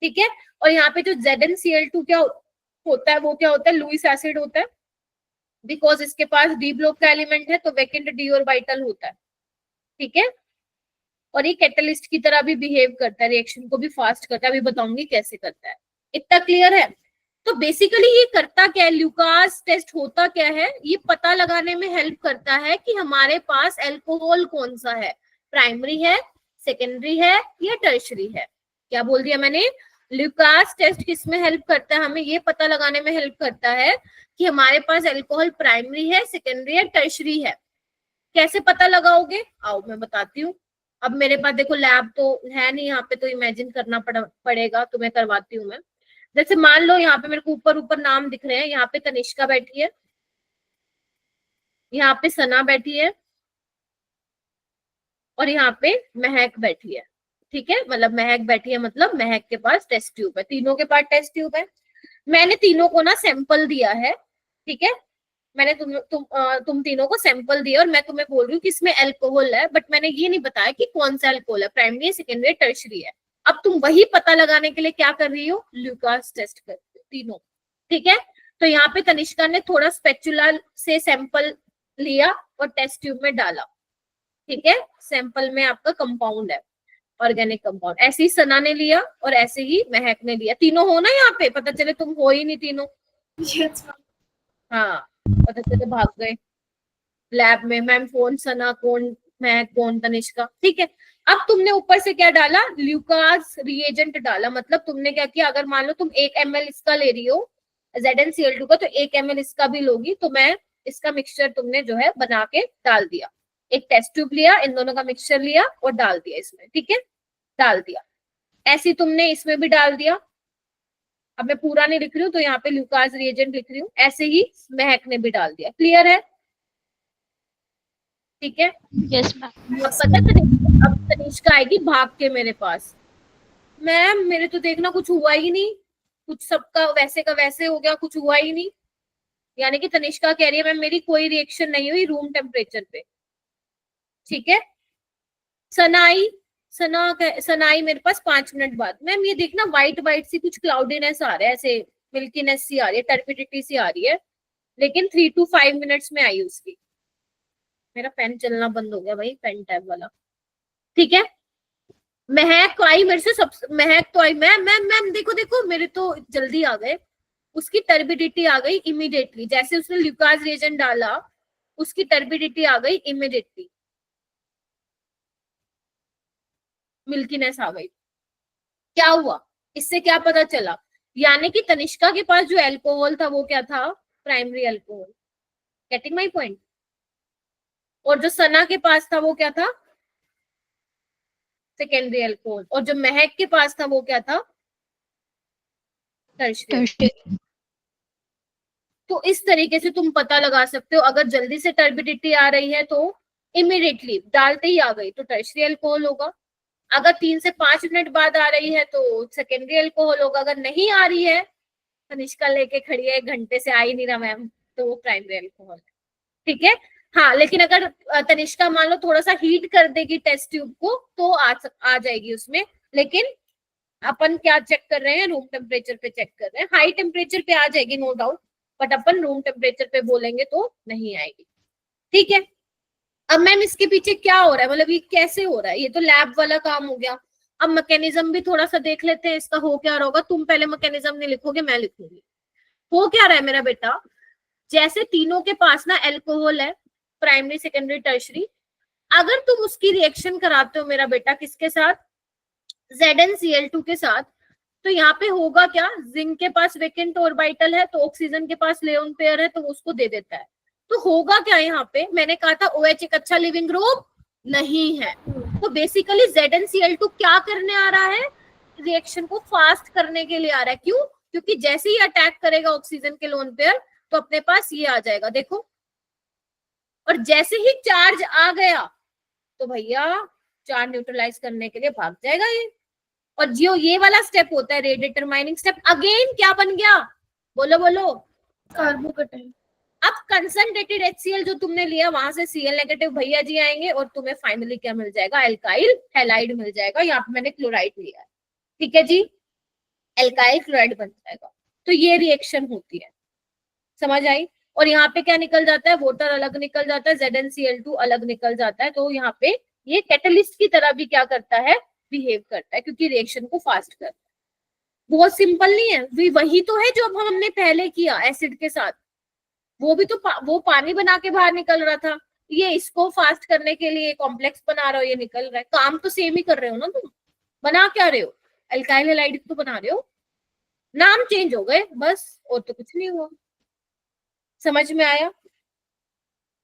ठीक है, और यहाँ पे जो ZnCl2 क्या होता है, वो क्या होता है, लुईस एसिड होता है, बिकॉज इसके पास डी ब्लॉक का एलिमेंट है, तो वैकेंट डी ऑर्बिटल होता है। ठीक है, और ये कैटलिस्ट की तरह भी बिहेव करता है, रिएक्शन को भी फास्ट करता है, अभी बताऊंगी कैसे करता है। इतना क्लियर है। तो बेसिकली ये करता क्या है, ल्यूकास टेस्ट होता क्या है, ये पता लगाने में हेल्प करता है कि हमारे पास अल्कोहल कौन सा है, प्राइमरी है, सेकेंडरी है या टर्शरी है। क्या बोल दिया मैंने, ल्यूकास टेस्ट किसमें हेल्प करता है, हमें ये पता लगाने में हेल्प करता है कि हमारे पास अल्कोहल प्राइमरी है, सेकेंडरी है, टर्शरी है। कैसे पता लगाओगे, आओ मैं बताती हूँ। अब मेरे पास देखो लैब तो है नहीं यहाँ पे, तो इमेजिन करना पड़ेगा, तुम्हें करवाती हूँ मैं। जैसे मान लो यहाँ पे मेरे को ऊपर ऊपर नाम दिख रहे हैं, यहाँ पे तनिष्का बैठी है, यहाँ पे सना बैठी है और यहाँ पे महक बैठी है। ठीक है, मतलब महक बैठी है, मतलब महक के पास टेस्ट ट्यूब है, तीनों के पास टेस्ट ट्यूब है। मैंने तीनों को ना सैंपल दिया है। ठीक है, मैंने तुम तीनों को सैंपल दिया और मैं तुम्हें बोल रही हूँ कि इसमें अल्कोहल है, बट मैंने ये नहीं बताया कि कौन सा अल्कोहल है, प्राइमरी है, सेकेंडरी है, टर्शरी है। अब तुम वही पता लगाने के लिए क्या कर रही हो, ल्यूकास टेस्ट कर रही हो तीनों। ठीक है, तो यहाँ पे तनिष्का ने थोड़ा स्पेचुला से सैंपल लिया और टेस्ट ट्यूब में डाला। ठीक है, सैंपल में आपका कंपाउंड है, ऑर्गेनिक कंपाउंड। ऐसे ही सना ने लिया और ऐसे ही महक ने लिया। तीनों हो ना यहाँ पे, पता चले तुम हो ही नहीं तीनों। यस हाँ, पता चले भाग गए लैब में, मैम कौन सना, कौन महक, कौन तनिष्का। ठीक है, अब तुमने ऊपर से क्या डाला, ल्यूकास रिएजेंट डाला। मतलब तुमने क्या किया, अगर मान लो तुम 1 ml इसका ले रही हो ZnCl2 का, तो 1 ml इसका भी लोगी, तो मैं इसका मिक्सचर तुमने जो है बना के डाल दिया। एक टेस्ट ट्यूब लिया, इन दोनों का मिक्सचर लिया और डाल दिया इसमें। ठीक है, डाल दिया। ऐसे तुमने इसमें भी डाल दिया। अब मैं पूरा नहीं लिख रही हूँ, तो यहाँ पे ल्यूकास रिएजेंट लिख रही हूँ। ऐसे ही महक ने भी डाल दिया। क्लियर है, ठीक है। Yes ma'am. अब पता अब तनिष्का आएगी भाग के मेरे पास, मैम मेरे तो देखना कुछ हुआ ही नहीं, कुछ सबका वैसे का वैसे हो गया, कुछ हुआ ही नहीं। यानी कि तनिष्का कह रही है मैम मेरी कोई रिएक्शन नहीं हुई रूम टेम्परेचर पे, ठीक है। सनाई मेरे पास 5 मिनट बाद, मैम ये देखना व्हाइट व्हाइट सी कुछ क्लाउडीनेस आ रहा है, ऐसे मिल्कीनेस सी आ रही है, टर्बिडिटी सी आ रही है, लेकिन 3 to 5 मिनट्स में आई उसकी। मेरा पेन चलना बंद हो गया भाई, पेन टैब वाला, ठीक है। महक तो आई मेरे से, सब महक तो आई, मैम मैम मैम देखो देखो, मेरे तो जल्दी आ गए, उसकी टर्बिडिटी आ गई इमीडिएटली, जैसे उसने ल्यूकास रिएजेंट डाला उसकी टर्बिडिटी आ गई इमीडिएटली, मिल्कीनेस आ गई। क्या हुआ, इससे क्या पता चला, यानी कि तनिष्का के पास जो अल्कोहल था वो क्या था, primary alcohol, getting my point. और जो सना के पास था वो क्या था, सेकेंडरी अल्कोहल। और जो महक के पास था वो क्या था, टर्शियरी। तो इस तरीके से तुम पता लगा सकते हो, अगर जल्दी से टर्बिडिटी आ रही है तो इमीडिएटली डालते ही आ गई तो टर्शियरी अल्कोहल होगा, अगर 3 से 5 मिनट बाद आ रही है तो सेकेंडरी अल्कोहल होगा, अगर नहीं आ रही है, तनिष्का लेके खड़ी है 1 घंटे से आ ही नहीं रहा मैम, तो वो प्राइमरी अल्कोहल है, ठीक है। हाँ लेकिन अगर तनिष्का मान लो थोड़ा सा हीट कर देगी टेस्ट ट्यूब को तो आ जाएगी उसमें, लेकिन अपन क्या चेक कर रहे हैं, रूम टेम्परेचर पे चेक कर रहे हैं। हाई टेम्परेचर पे आ जाएगी नो डाउट, बट अपन रूम टेम्परेचर पे बोलेंगे तो नहीं आएगी, ठीक है। अब मैम इसके पीछे क्या हो रहा है, मतलब ये कैसे हो रहा है, ये तो लैब वाला काम हो गया। अब मैकेनिज्म भी थोड़ा सा देख लेते हैं इसका हो क्या रहा होगा। तुम पहले मैकेनिज्म नहीं लिखोगे, मैं लिखूंगी। हो क्या रहा है मेरा बेटा, जैसे तीनों के पास ना अल्कोहल है, प्राइमरी सेकेंडरी टर्शरी, अगर तुम उसकी रिएक्शन कराते हो मेरा बेटा किसके साथ, ZnCl2 के साथ, तो यहाँ पे होगा क्या, जिंक के पास वेकेंट ऑर्बिटल है तो ऑक्सीजन के पास लेओन पेयर है तो उसको दे देता है। तो होगा क्या यहाँ पे, मैंने कहा था OH एक अच्छा लिविंग ग्रुप नहीं है, तो बेसिकली ZnCl2 क्या करने आ रहा है, रिएक्शन को फास्ट करने के लिए आ रहा है। क्यों, क्योंकि जैसे ही अटैक करेगा ऑक्सीजन के लोन पेयर तो अपने पास ये आ जाएगा, देखो। और जैसे ही चार्ज आ गया तो भैया चार्ज न्यूट्रलाइज करने के लिए भाग जाएगा ये। और जो ये वाला स्टेप होता है रेट डिटरमाइनिंग स्टेप, अगेन क्या बन गया, बोलो बोलो, कार्बोकेटाइन। अब कंसंट्रेटेड HCl जो तुमने लिया वहां से Cl नेगेटिव भैया जी आएंगे और तुम्हें फाइनली क्या मिल जाएगा, एल्काइल हैलाइड मिल जाएगा। यहाँ पे मैंने क्लोराइड लिया है, ठीक है जी, एल्काइल क्लोराइड बन जाएगा। तो ये रिएक्शन होती है, समझ आई। और यहाँ पे क्या निकल जाता है, वाटर अलग निकल जाता है, ZnCl2 अलग निकल जाता है। तो यहाँ पे ये कैटलिस्ट की तरह भी क्या करता है, बिहेव करता है, क्योंकि रिएक्शन को फास्ट करता है। बहुत सिंपल नहीं है, वही तो है जो अब हमने पहले किया एसिड के साथ, वो भी तो वो पानी बना के बाहर निकल रहा था, ये इसको फास्ट करने के लिए कॉम्प्लेक्स बना रहा हो, ये निकल रहा है। काम तो सेम ही कर रहे हो ना तुम, बना क्या रहे हो, एल्काइल हैलाइड तो बना रहे हो, नाम चेंज हो गए बस, और तो कुछ नहीं हुआ। समझ में आया,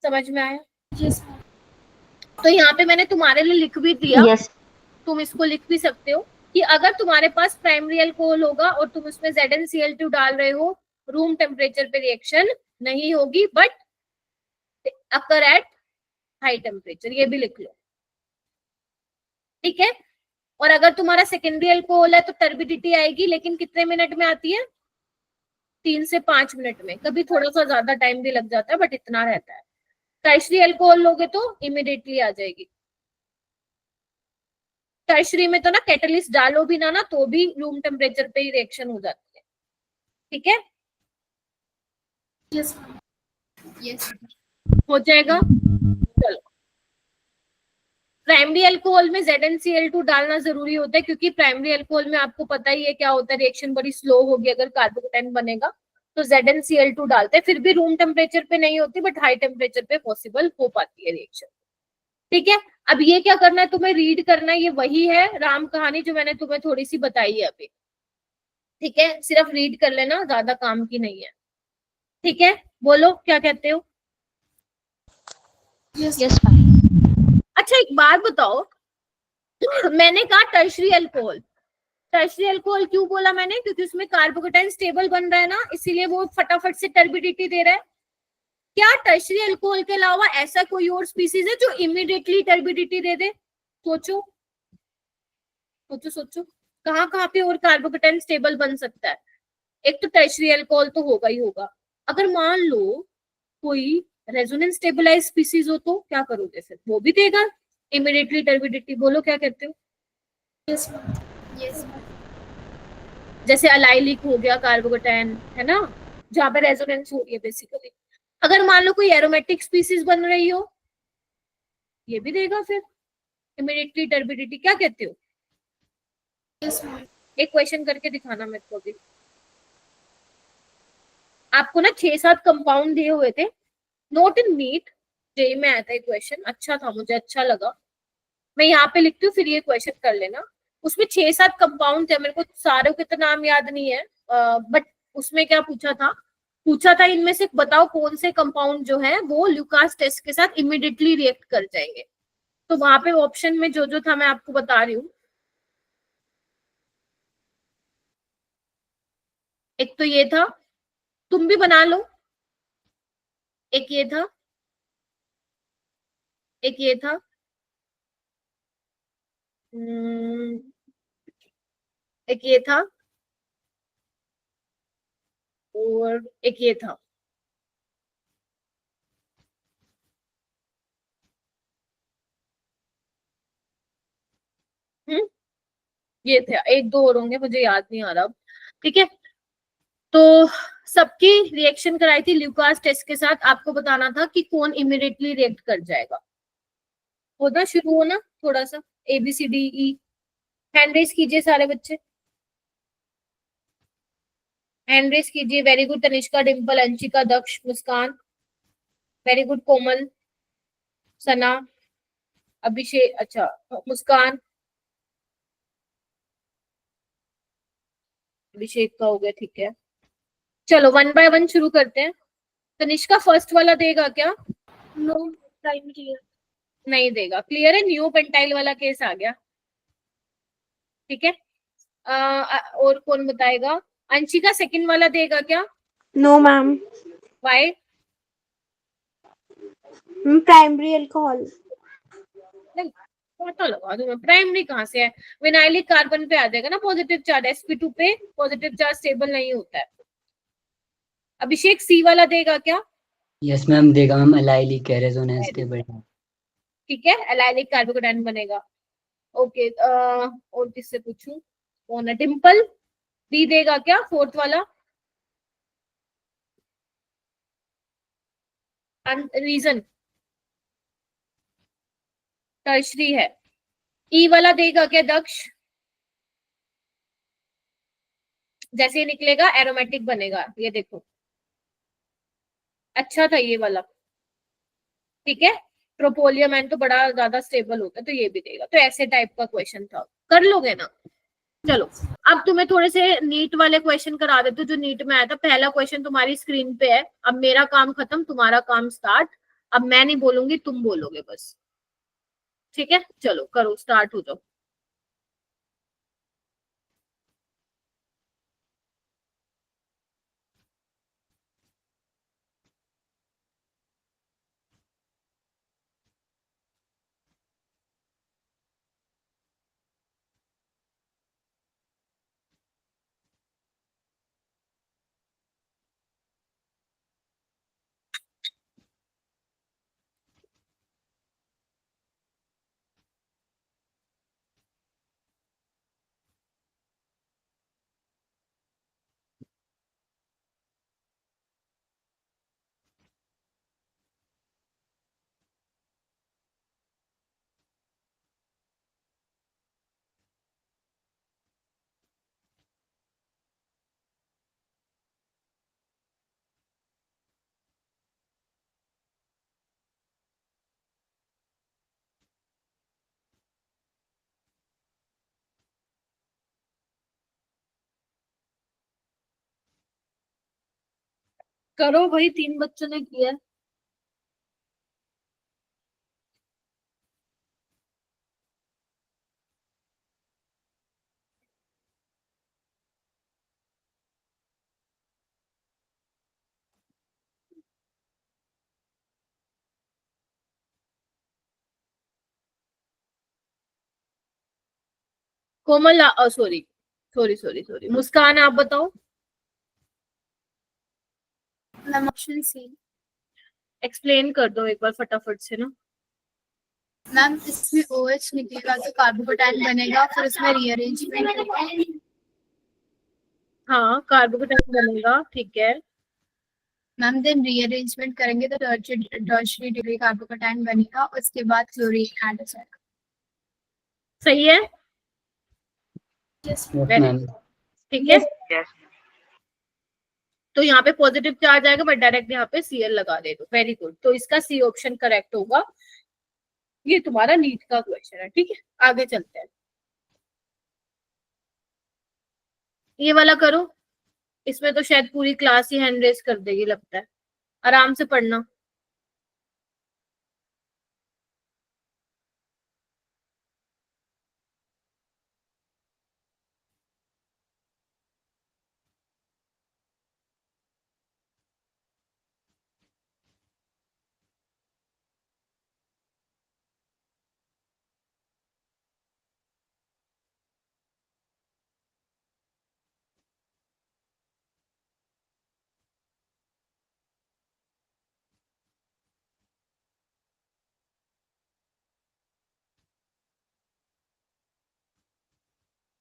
समझ में आया। यस। तो यहाँ पे मैंने तुम्हारे लिए लिख भी दिया, यस तुम इसको लिख भी सकते हो कि अगर तुम्हारे पास प्राइमरी अल्कोहल होगा और तुम उसमें ZnCl2 डाल रहे हो, रूम टेम्परेचर पे रिएक्शन नहीं होगी, but occur at high temperature, ये भी लिख लो, ठीक है। और अगर तुम्हारा सेकेंडरी अल्कोहल है तो टर्बिडिटी आएगी, लेकिन कितने मिनट में आती है, 3 से 5 मिनट में, कभी थोड़ा सा ज्यादा टाइम भी लग जाता है बट इतना रहता है। टर्शरी अल्कोहल लोगे तो इमीडिएटली आ जाएगी। टर्शरी में तो ना कैटलिस्ट डालो भी ना तो भी रूम टेम्परेचर पे ही रिएक्शन हो जाती है, ठीक है। यस। यस हो जाएगा। चलो, प्राइमरी अल्कोहल में ZnCl2 डालना जरूरी होता है, क्योंकि प्राइमरी अल्कोहल में आपको पता ही है क्या होता है, रिएक्शन बड़ी स्लो होगी अगर कार्बोकेटाइन बनेगा तो ZnCl2 डालते हैं, फिर भी रूम टेम्परेचर पे नहीं होती बट हाई टेम्परेचर पे पॉसिबल हो पाती है रिएक्शन, ठीक है। अब ये क्या करना है, तुम्हें रीड करना है, ये वही है राम कहानी जो मैंने तुम्हें थोड़ी सी बताई है अभी, ठीक है, सिर्फ रीड कर लेना, ज्यादा काम की नहीं है, ठीक है। बोलो क्या कहते हो। Yes ma'am. अच्छा एक बात बताओ, मैंने कहा टर्शरी अल्कोहल, टर्शरी अल्कोहल क्यों बोला मैंने, क्योंकि उसमें कार्बोकेटाइन स्टेबल बन रहा है ना, इसीलिए वो फटाफट से टर्बिडिटी दे रहा है। क्या टर्शियरी अल्कोहल के अलावा ऐसा कोई और स्पीसीज है जो इमीडिएटली टर्बिडिटी दे दे? सोचो सोचो सोचो, कहाँ कहाँ पे और कार्बोकेटाइन स्टेबल बन सकता है? एक तो टर्शियरी अल्कोहल तो होगा ही होगा। अगर मान लो कोई रेजोनेंस स्टेबलाइज स्पीसीज हो तो क्या करोगे फिर? वो भी देगा इमीडिएटली टर्बिडिटी। बोलो क्या कहते हो? Yes ma'am, yes ma'am. जैसे अलाइलिक हो गया कार्बोकेटाइन, है ना, जहां पे रेजोनेंस हो रही है बेसिकली। अगर मान लो कोई एरोमेटिक स्पीसीज बन रही हो, ये भी देगा फिर इमीडिएटली टर्बिडिटी। क्या कहते हो? Yes ma'am. एक क्वेश्चन करके दिखाना मेरे को भी। आपको ना 6-7 कंपाउंड दिए हुए थे, नोट इन नीट। जेई में आया था एक क्वेश्चन, अच्छा था, मुझे अच्छा लगा। मैं यहाँ पे लिखती हूँ, फिर ये क्वेश्चन कर लेना। उसमें 6-7 कंपाउंड थे, मेरे को सारे के तो नाम याद नहीं है, बट उसमें क्या पूछा था इनमें से बताओ कौन से कंपाउंड जो है वो ल्यूकास टेस्ट के साथ इमीडिएटली रिएक्ट कर जाएंगे। तो वहां पे ऑप्शन में जो जो था मैं आपको बता रही हूँ। एक तो ये था, तुम भी बना लो। एक ये था, एक ये था, एक ये था, और एक ये था। हम्म, ये थे, एक दो और होंगे, मुझे याद नहीं आ रहा अब। ठीक है, तो सबकी रिएक्शन कराई थी ल्यूकास टेस्ट के साथ। आपको बताना था कि कौन इमीडिएटली रिएक्ट कर जाएगा। होना शुरू हो ना थोड़ा सा, ABCDE। हैंड रेस कीजिए सारे बच्चे, हैंड रेस कीजिए। वेरी गुड तनिष्का, डिम्पल, अंशिका, दक्ष, मुस्कान, वेरी गुड कोमल, सना, अभिषेक, अच्छा मुस्कान, अभिषेक का हो गया, ठीक है। चलो 1 बाय 1 शुरू करते हैं। तनिष्का फर्स्ट वाला देगा क्या? No, time clear. नहीं देगा, क्लियर है। न्यू पेंटाइल वाला केस आ गया, ठीक है। और कौन बताएगा? अंशिका सेकंड वाला देगा क्या? No ma'am. Why? Primary alcohol. पता लगा दूं मैं, प्राइमरी कहाँ से है? विनाइलिक कार्बन पे आ जाएगा ना पॉजिटिव चार्ज, sp2 पे पॉजिटिव चार्ज स्टेबल नहीं होता है। अभिषेक सी वाला देगा क्या? यस मैम देगा मैम, एलाइलिक है, रेजोनेंस स्टेबल है। ठीक है, एलाइलिक कार्बोकेटाइन बनेगा। ओके, और किससे पूछूं? कौन है? डिम्पल बी देगा क्या फोर्थ वाला? रीजन टर्शरी है। ई वाला देगा क्या दक्ष? जैसे ही निकलेगा एरोमेटिक बनेगा, ये देखो, अच्छा था ये वाला, ठीक है। प्रोपोलियम एन तो बड़ा ज्यादा स्टेबल होता है, तो ये भी देगा। तो ऐसे टाइप का क्वेश्चन था, कर लोगे ना? चलो, अब तुम्हें थोड़े से नीट वाले क्वेश्चन करा देते, जो नीट में आया था। पहला क्वेश्चन तुम्हारी स्क्रीन पे है। अब मेरा काम खत्म, तुम्हारा काम स्टार्ट। अब मैं नहीं बोलूंगी, तुम बोलोगे बस, ठीक है। चलो करो, स्टार्ट हो जाओ। करो भाई, 3 बच्चों ने किया है। कोमल, सॉरी सॉरी सॉरी सॉरी, मुस्कान आप बताओ। Ma'am option C. एक्सप्लेन कर दो एक बार फटाफट से ना। मैम इसमें OH निकलेगा तो कार्बोकेटाइन बनेगा, फिर इसमें रीअरेंजमेंट होगा। हाँ, कार्बोकेटाइन बनेगा, ठीक है। मैम देन रीअरेंजमेंट करेंगे तो टर्शियरी डिग्री कार्बोकेटाइन बनेगा, उसके बाद क्लोरीन ऐड हो जाएगा। सही है, यस वेरी मैम। गुड, ठीक है। यस। तो यहाँ पे पॉजिटिव चार्ज आएगा, बट डायरेक्ट यहाँ पे Cl लगा दे दो, वेरी गुड। तो इसका सी ऑप्शन करेक्ट होगा। ये तुम्हारा नीट का क्वेश्चन है, ठीक है। आगे चलते हैं, ये वाला करो। इसमें तो शायद पूरी क्लास ही हैंड रेस कर देगी लगता है, आराम से पढ़ना।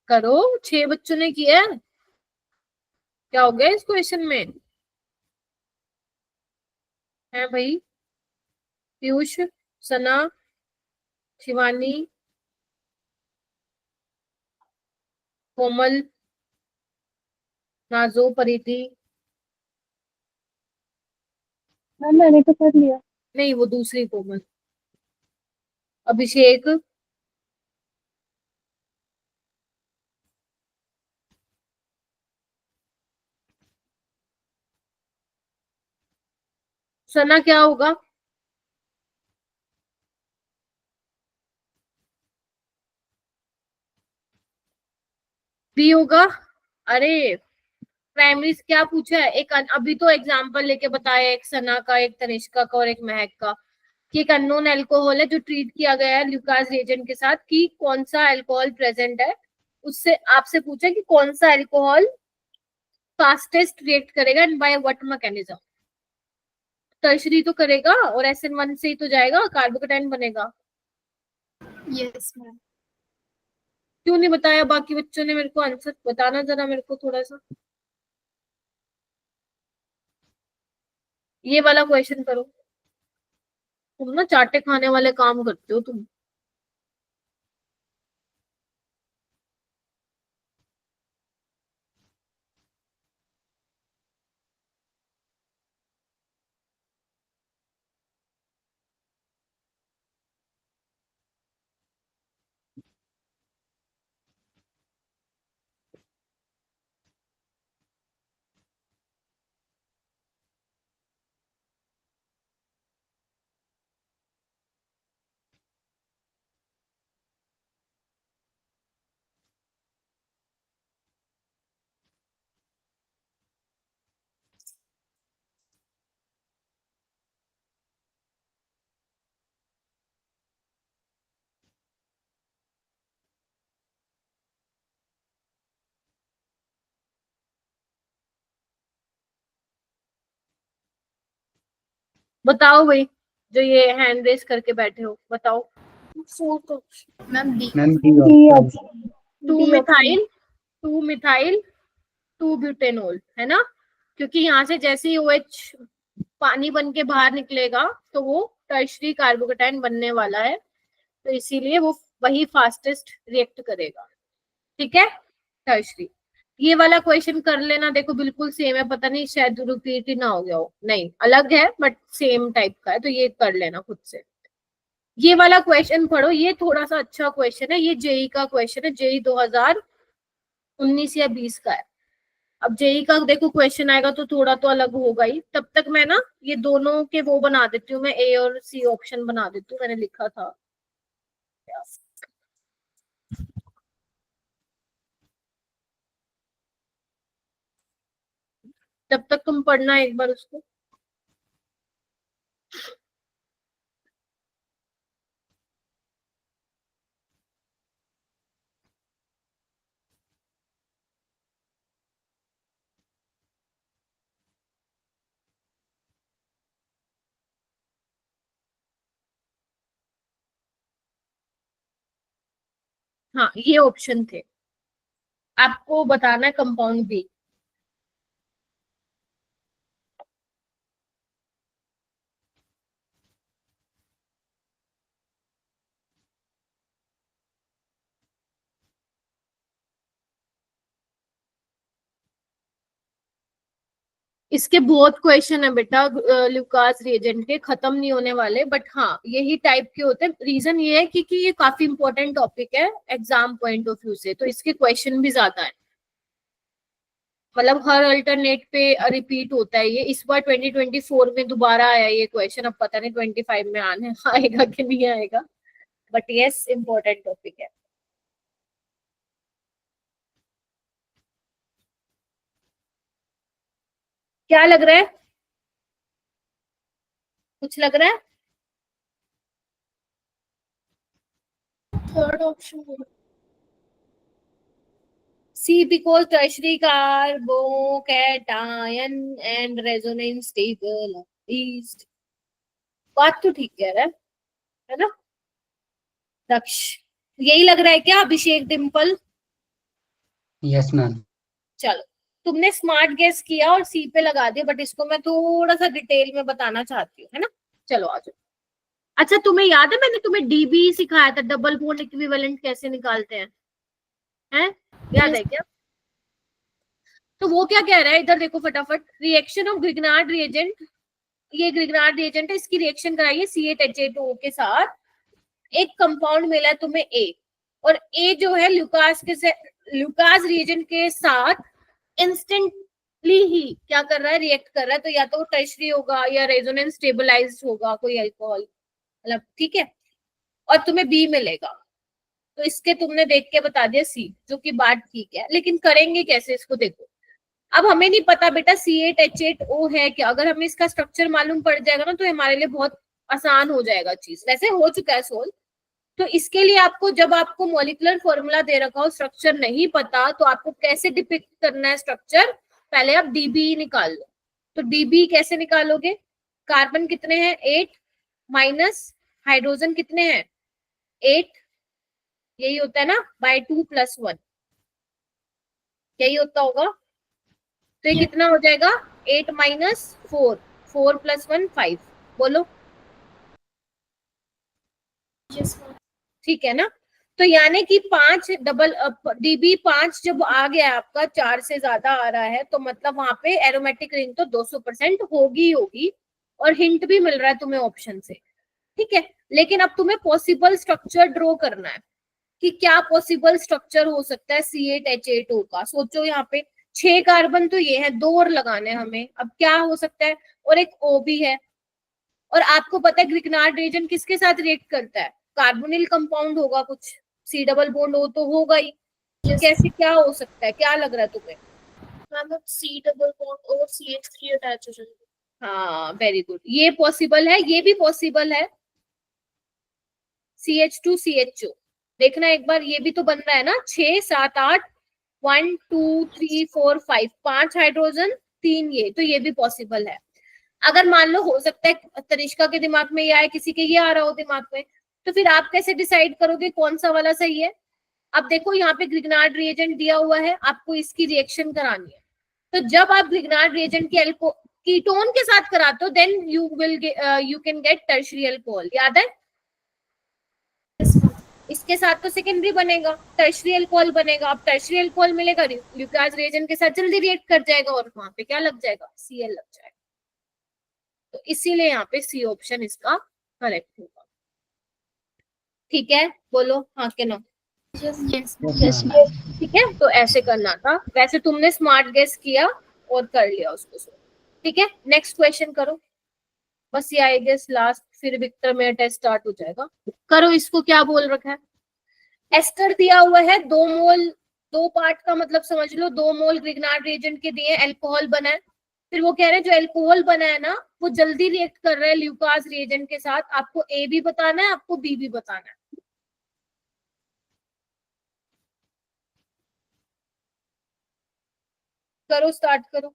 करो, 6 बच्चों ने किया है। क्या हो गया इस क्वेश्चन में? है भाई, पीयूष, सना, शिवानी, कोमल, नाजो, परिधि। मैम मैंने तो कर लिया। नहीं, वो दूसरी कोमल। अभिषेक, सना क्या होगा? बी होगा। अरे, प्राइमरी से क्या पूछा है? एक अभी तो एग्जांपल लेके बताया, एक सना का, एक तनिष्का का और एक महक का, कि एक अननोन अल्कोहल है जो ट्रीट किया गया है ल्यूकास रिएजेंट के साथ, कि कौन सा अल्कोहल प्रेजेंट है। उससे आपसे पूछा कि कौन सा अल्कोहल फास्टेस्ट रिएक्ट करेगा and by what mechanism. Tertiary तो करेगा और SN1 से ही तो जाएगा, कार्बोकेटाइन बनेगा। Yes ma'am. क्यों नहीं बताया बाकी बच्चों ने? मेरे को आंसर बताना जरा, मेरे को थोड़ा सा। ये वाला क्वेश्चन करो। तुम ना चाटे खाने वाले काम करते हो तुम। बताओ भाई, जो ये हैंड रेस करके बैठे हो, बताओ। Fourth option ma'am D. Ma'am D option. Two methyl, two methyl, two butanol, है ना? क्योंकि यहाँ से जैसे ही OH पानी बन के बाहर निकलेगा तो वो टर्शरी कार्बोकेटाइन बनने वाला है, तो इसीलिए वो वही फास्टेस्ट रिएक्ट करेगा, ठीक है। टर्शरी। ये वाला क्वेश्चन कर लेना, देखो बिल्कुल सेम है, पता नहीं शायद रिपीट ही ना हो गया हो, नहीं अलग है बट सेम टाइप का है, तो ये कर लेना खुद से। ये वाला क्वेश्चन पढ़ो, ये थोड़ा सा अच्छा क्वेश्चन है, ये जेई का क्वेश्चन है, जेई 2019 या 20 का है। अब जेई का देखो क्वेश्चन आएगा तो थोड़ा तो अलग होगा ही। तब तक मैं ना ये दोनों के वो बना देती हूँ, मैं ए और सी ऑप्शन बना देती हूँ, मैंने लिखा था। तब तक तुम पढ़ना एक बार उसको। हाँ ये ऑप्शन थे, आपको बताना है कंपाउंड बी। इसके बहुत क्वेश्चन है बेटा, ल्यूकास रिएजेंट के खत्म नहीं होने वाले, बट हाँ यही टाइप के होते हैं। रीजन ये है क्योंकि ये काफी इंपॉर्टेंट टॉपिक है एग्जाम पॉइंट ऑफ व्यू से, तो इसके क्वेश्चन भी ज्यादा है, मतलब हर अल्टरनेट पे रिपीट होता है ये। इस बार 2024 में दोबारा आया ये क्वेश्चन, अब पता नहीं 25 में आने आएगा कि नहीं आएगा, बट यस इम्पोर्टेंट टॉपिक है। क्या लग रहा है, कुछ लग रहा है? Third option C because tertiary carbocation and resonance table of least। बात तो ठीक कह रहा है ना दक्ष? यही लग रहा है क्या अभिषेक, डिम्पल? Yes ma'am. चलो तुमने स्मार्ट गेस किया और सी पे लगा दिया, बट इसको मैं थोड़ा सा डिटेल में बताना चाहती हूँ, है ना। चलो आ जाओ। अच्छा तुम्हें याद है मैंने तुम्हें डीबी सिखाया था, डबल बॉन्ड इक्विवेलेंट कैसे निकालते हैं याद है क्या? तो वो क्या कह रहा है इधर देखो फटाफट, रिएक्शन ऑफ ग्रिग्नार्ड रिएजेंट, ये ग्रिग्नार्ड रिएजेंट है, इसकी रिएक्शन कराइए C8H8O के साथ। एक कंपाउंड मिला है तुम्हें ए, और ए जो है ल्यूकास रिएजेंट के साथ इंस्टेंटली ही क्या कर रहा है, रिएक्ट कर रहा है। तो या तो टर्शरी होगा या रेजोनेंस स्टेबलाइज्ड होगा कोई अल्कोहल, मतलब ठीक है। और तुम्हें बी मिलेगा, तो इसके तुमने देख के बता दिया सी, जो कि बात ठीक है, लेकिन करेंगे कैसे इसको देखो। अब हमें नहीं पता बेटा C8H8O है क्या, अगर हमें इसका स्ट्रक्चर मालूम पड़ जाएगा ना तो हमारे लिए बहुत आसान हो जाएगा चीज, वैसे हो चुका है सोल्व। तो इसके लिए आपको, जब आपको मॉलिक्यूलर फॉर्मूला दे रखा हो, स्ट्रक्चर नहीं पता, तो आपको कैसे डिपिक्ट करना है स्ट्रक्चर, पहले आप डीबी निकाल लो। तो डीबी कैसे निकालोगे, कार्बन कितने हैं 8 माइनस हाइड्रोजन कितने हैं 8, यही होता है ना, बाय 2 + 1 यही होता होगा। तो ये कितना हो जाएगा 8 माइनस 4, 4 + 1 5, बोलो ठीक है ना। तो यानी कि 5 डबल डीबी 5 जब आ गया आपका 4 से ज्यादा आ रहा है, तो मतलब वहां पे एरोमेटिक रिंग तो 200% होगी होगी, और हिंट भी मिल रहा है तुम्हें ऑप्शन से, ठीक है। लेकिन अब तुम्हें पॉसिबल स्ट्रक्चर ड्रॉ करना है कि क्या पॉसिबल स्ट्रक्चर हो सकता है C8H8O का। सोचो यहाँ पे 6 कार्बन तो ये है, 2 और लगाने हमें, अब क्या हो सकता है, और एक O भी है। और आपको पता है ग्रिग्नार्ड रिएजेंट किसके साथ रिएक्ट करता है, कार्बोनिल कंपाउंड होगा कुछ, C डबल बॉन्ड हो तो होगा ही। तो कैसे क्या हो सकता है, क्या लग रहा है तुम्हें? मैम C डबल बॉन्ड और CH3 अटैच हो जाएगा। हाँ वेरी गुड, ये पॉसिबल है, ये भी पॉसिबल है, CH2 CHO। देखना एक बार, ये भी तो बन रहा है ना, 6 7 8 1 2 3 4 5, 5 हाइड्रोजन 3 ये, तो ये भी पॉसिबल है। अगर मान लो हो सकता है तनिष्का के दिमाग में ये आए, किसी के ये आ रहा हो दिमाग में, तो फिर आप कैसे डिसाइड करोगे कौन सा वाला सही है? अब देखो यहाँ पे ग्रिग्नार्ड रिएजेंट दिया हुआ है, आपको इसकी रिएक्शन करानी है। तो जब आप ग्रिग्नार्ड रिएजेंट की कीटोन के साथ कराते हो, then you can get tertiary alcohol, याद है? इसके साथ तो सेकेंडरी बनेगा, टर्शियरी अल्कोहल बनेगा। अब टर्शियरी अल्कोहल मिलेगा, ल्यूकास रिएजेंट के साथ जल्दी रिएक्ट कर जाएगा, और वहां पे क्या लग जाएगा, Cl लग जाएगा। तो इसीलिए यहाँ पे सी ऑप्शन इसका करेक्ट होगा, ठीक है, बोलो हाँ के नो। यस ठीक है, तो ऐसे करना था, वैसे तुमने स्मार्ट गेस किया और कर लिया उसको, ठीक है। नेक्स्ट क्वेश्चन करो, बस ये आई गेस लास्ट, फिर विक्टर में टेस्ट स्टार्ट हो जाएगा। करो, इसको क्या बोल रखा है, एस्टर दिया हुआ है 2 मोल, 2 पार्ट का मतलब समझ लो 2 मोल ग्रिग्नार्ड रिएजेंट के दिए, अल्कोहल बना है। फिर वो कह रहे हैं जो अल्कोहल बना है ना, वो जल्दी रिएक्ट कर रहा है ल्यूकास रिएजेंट के साथ। आपको ए भी बताना है, आपको बी भी बताना है। करो, स्टार्ट करो।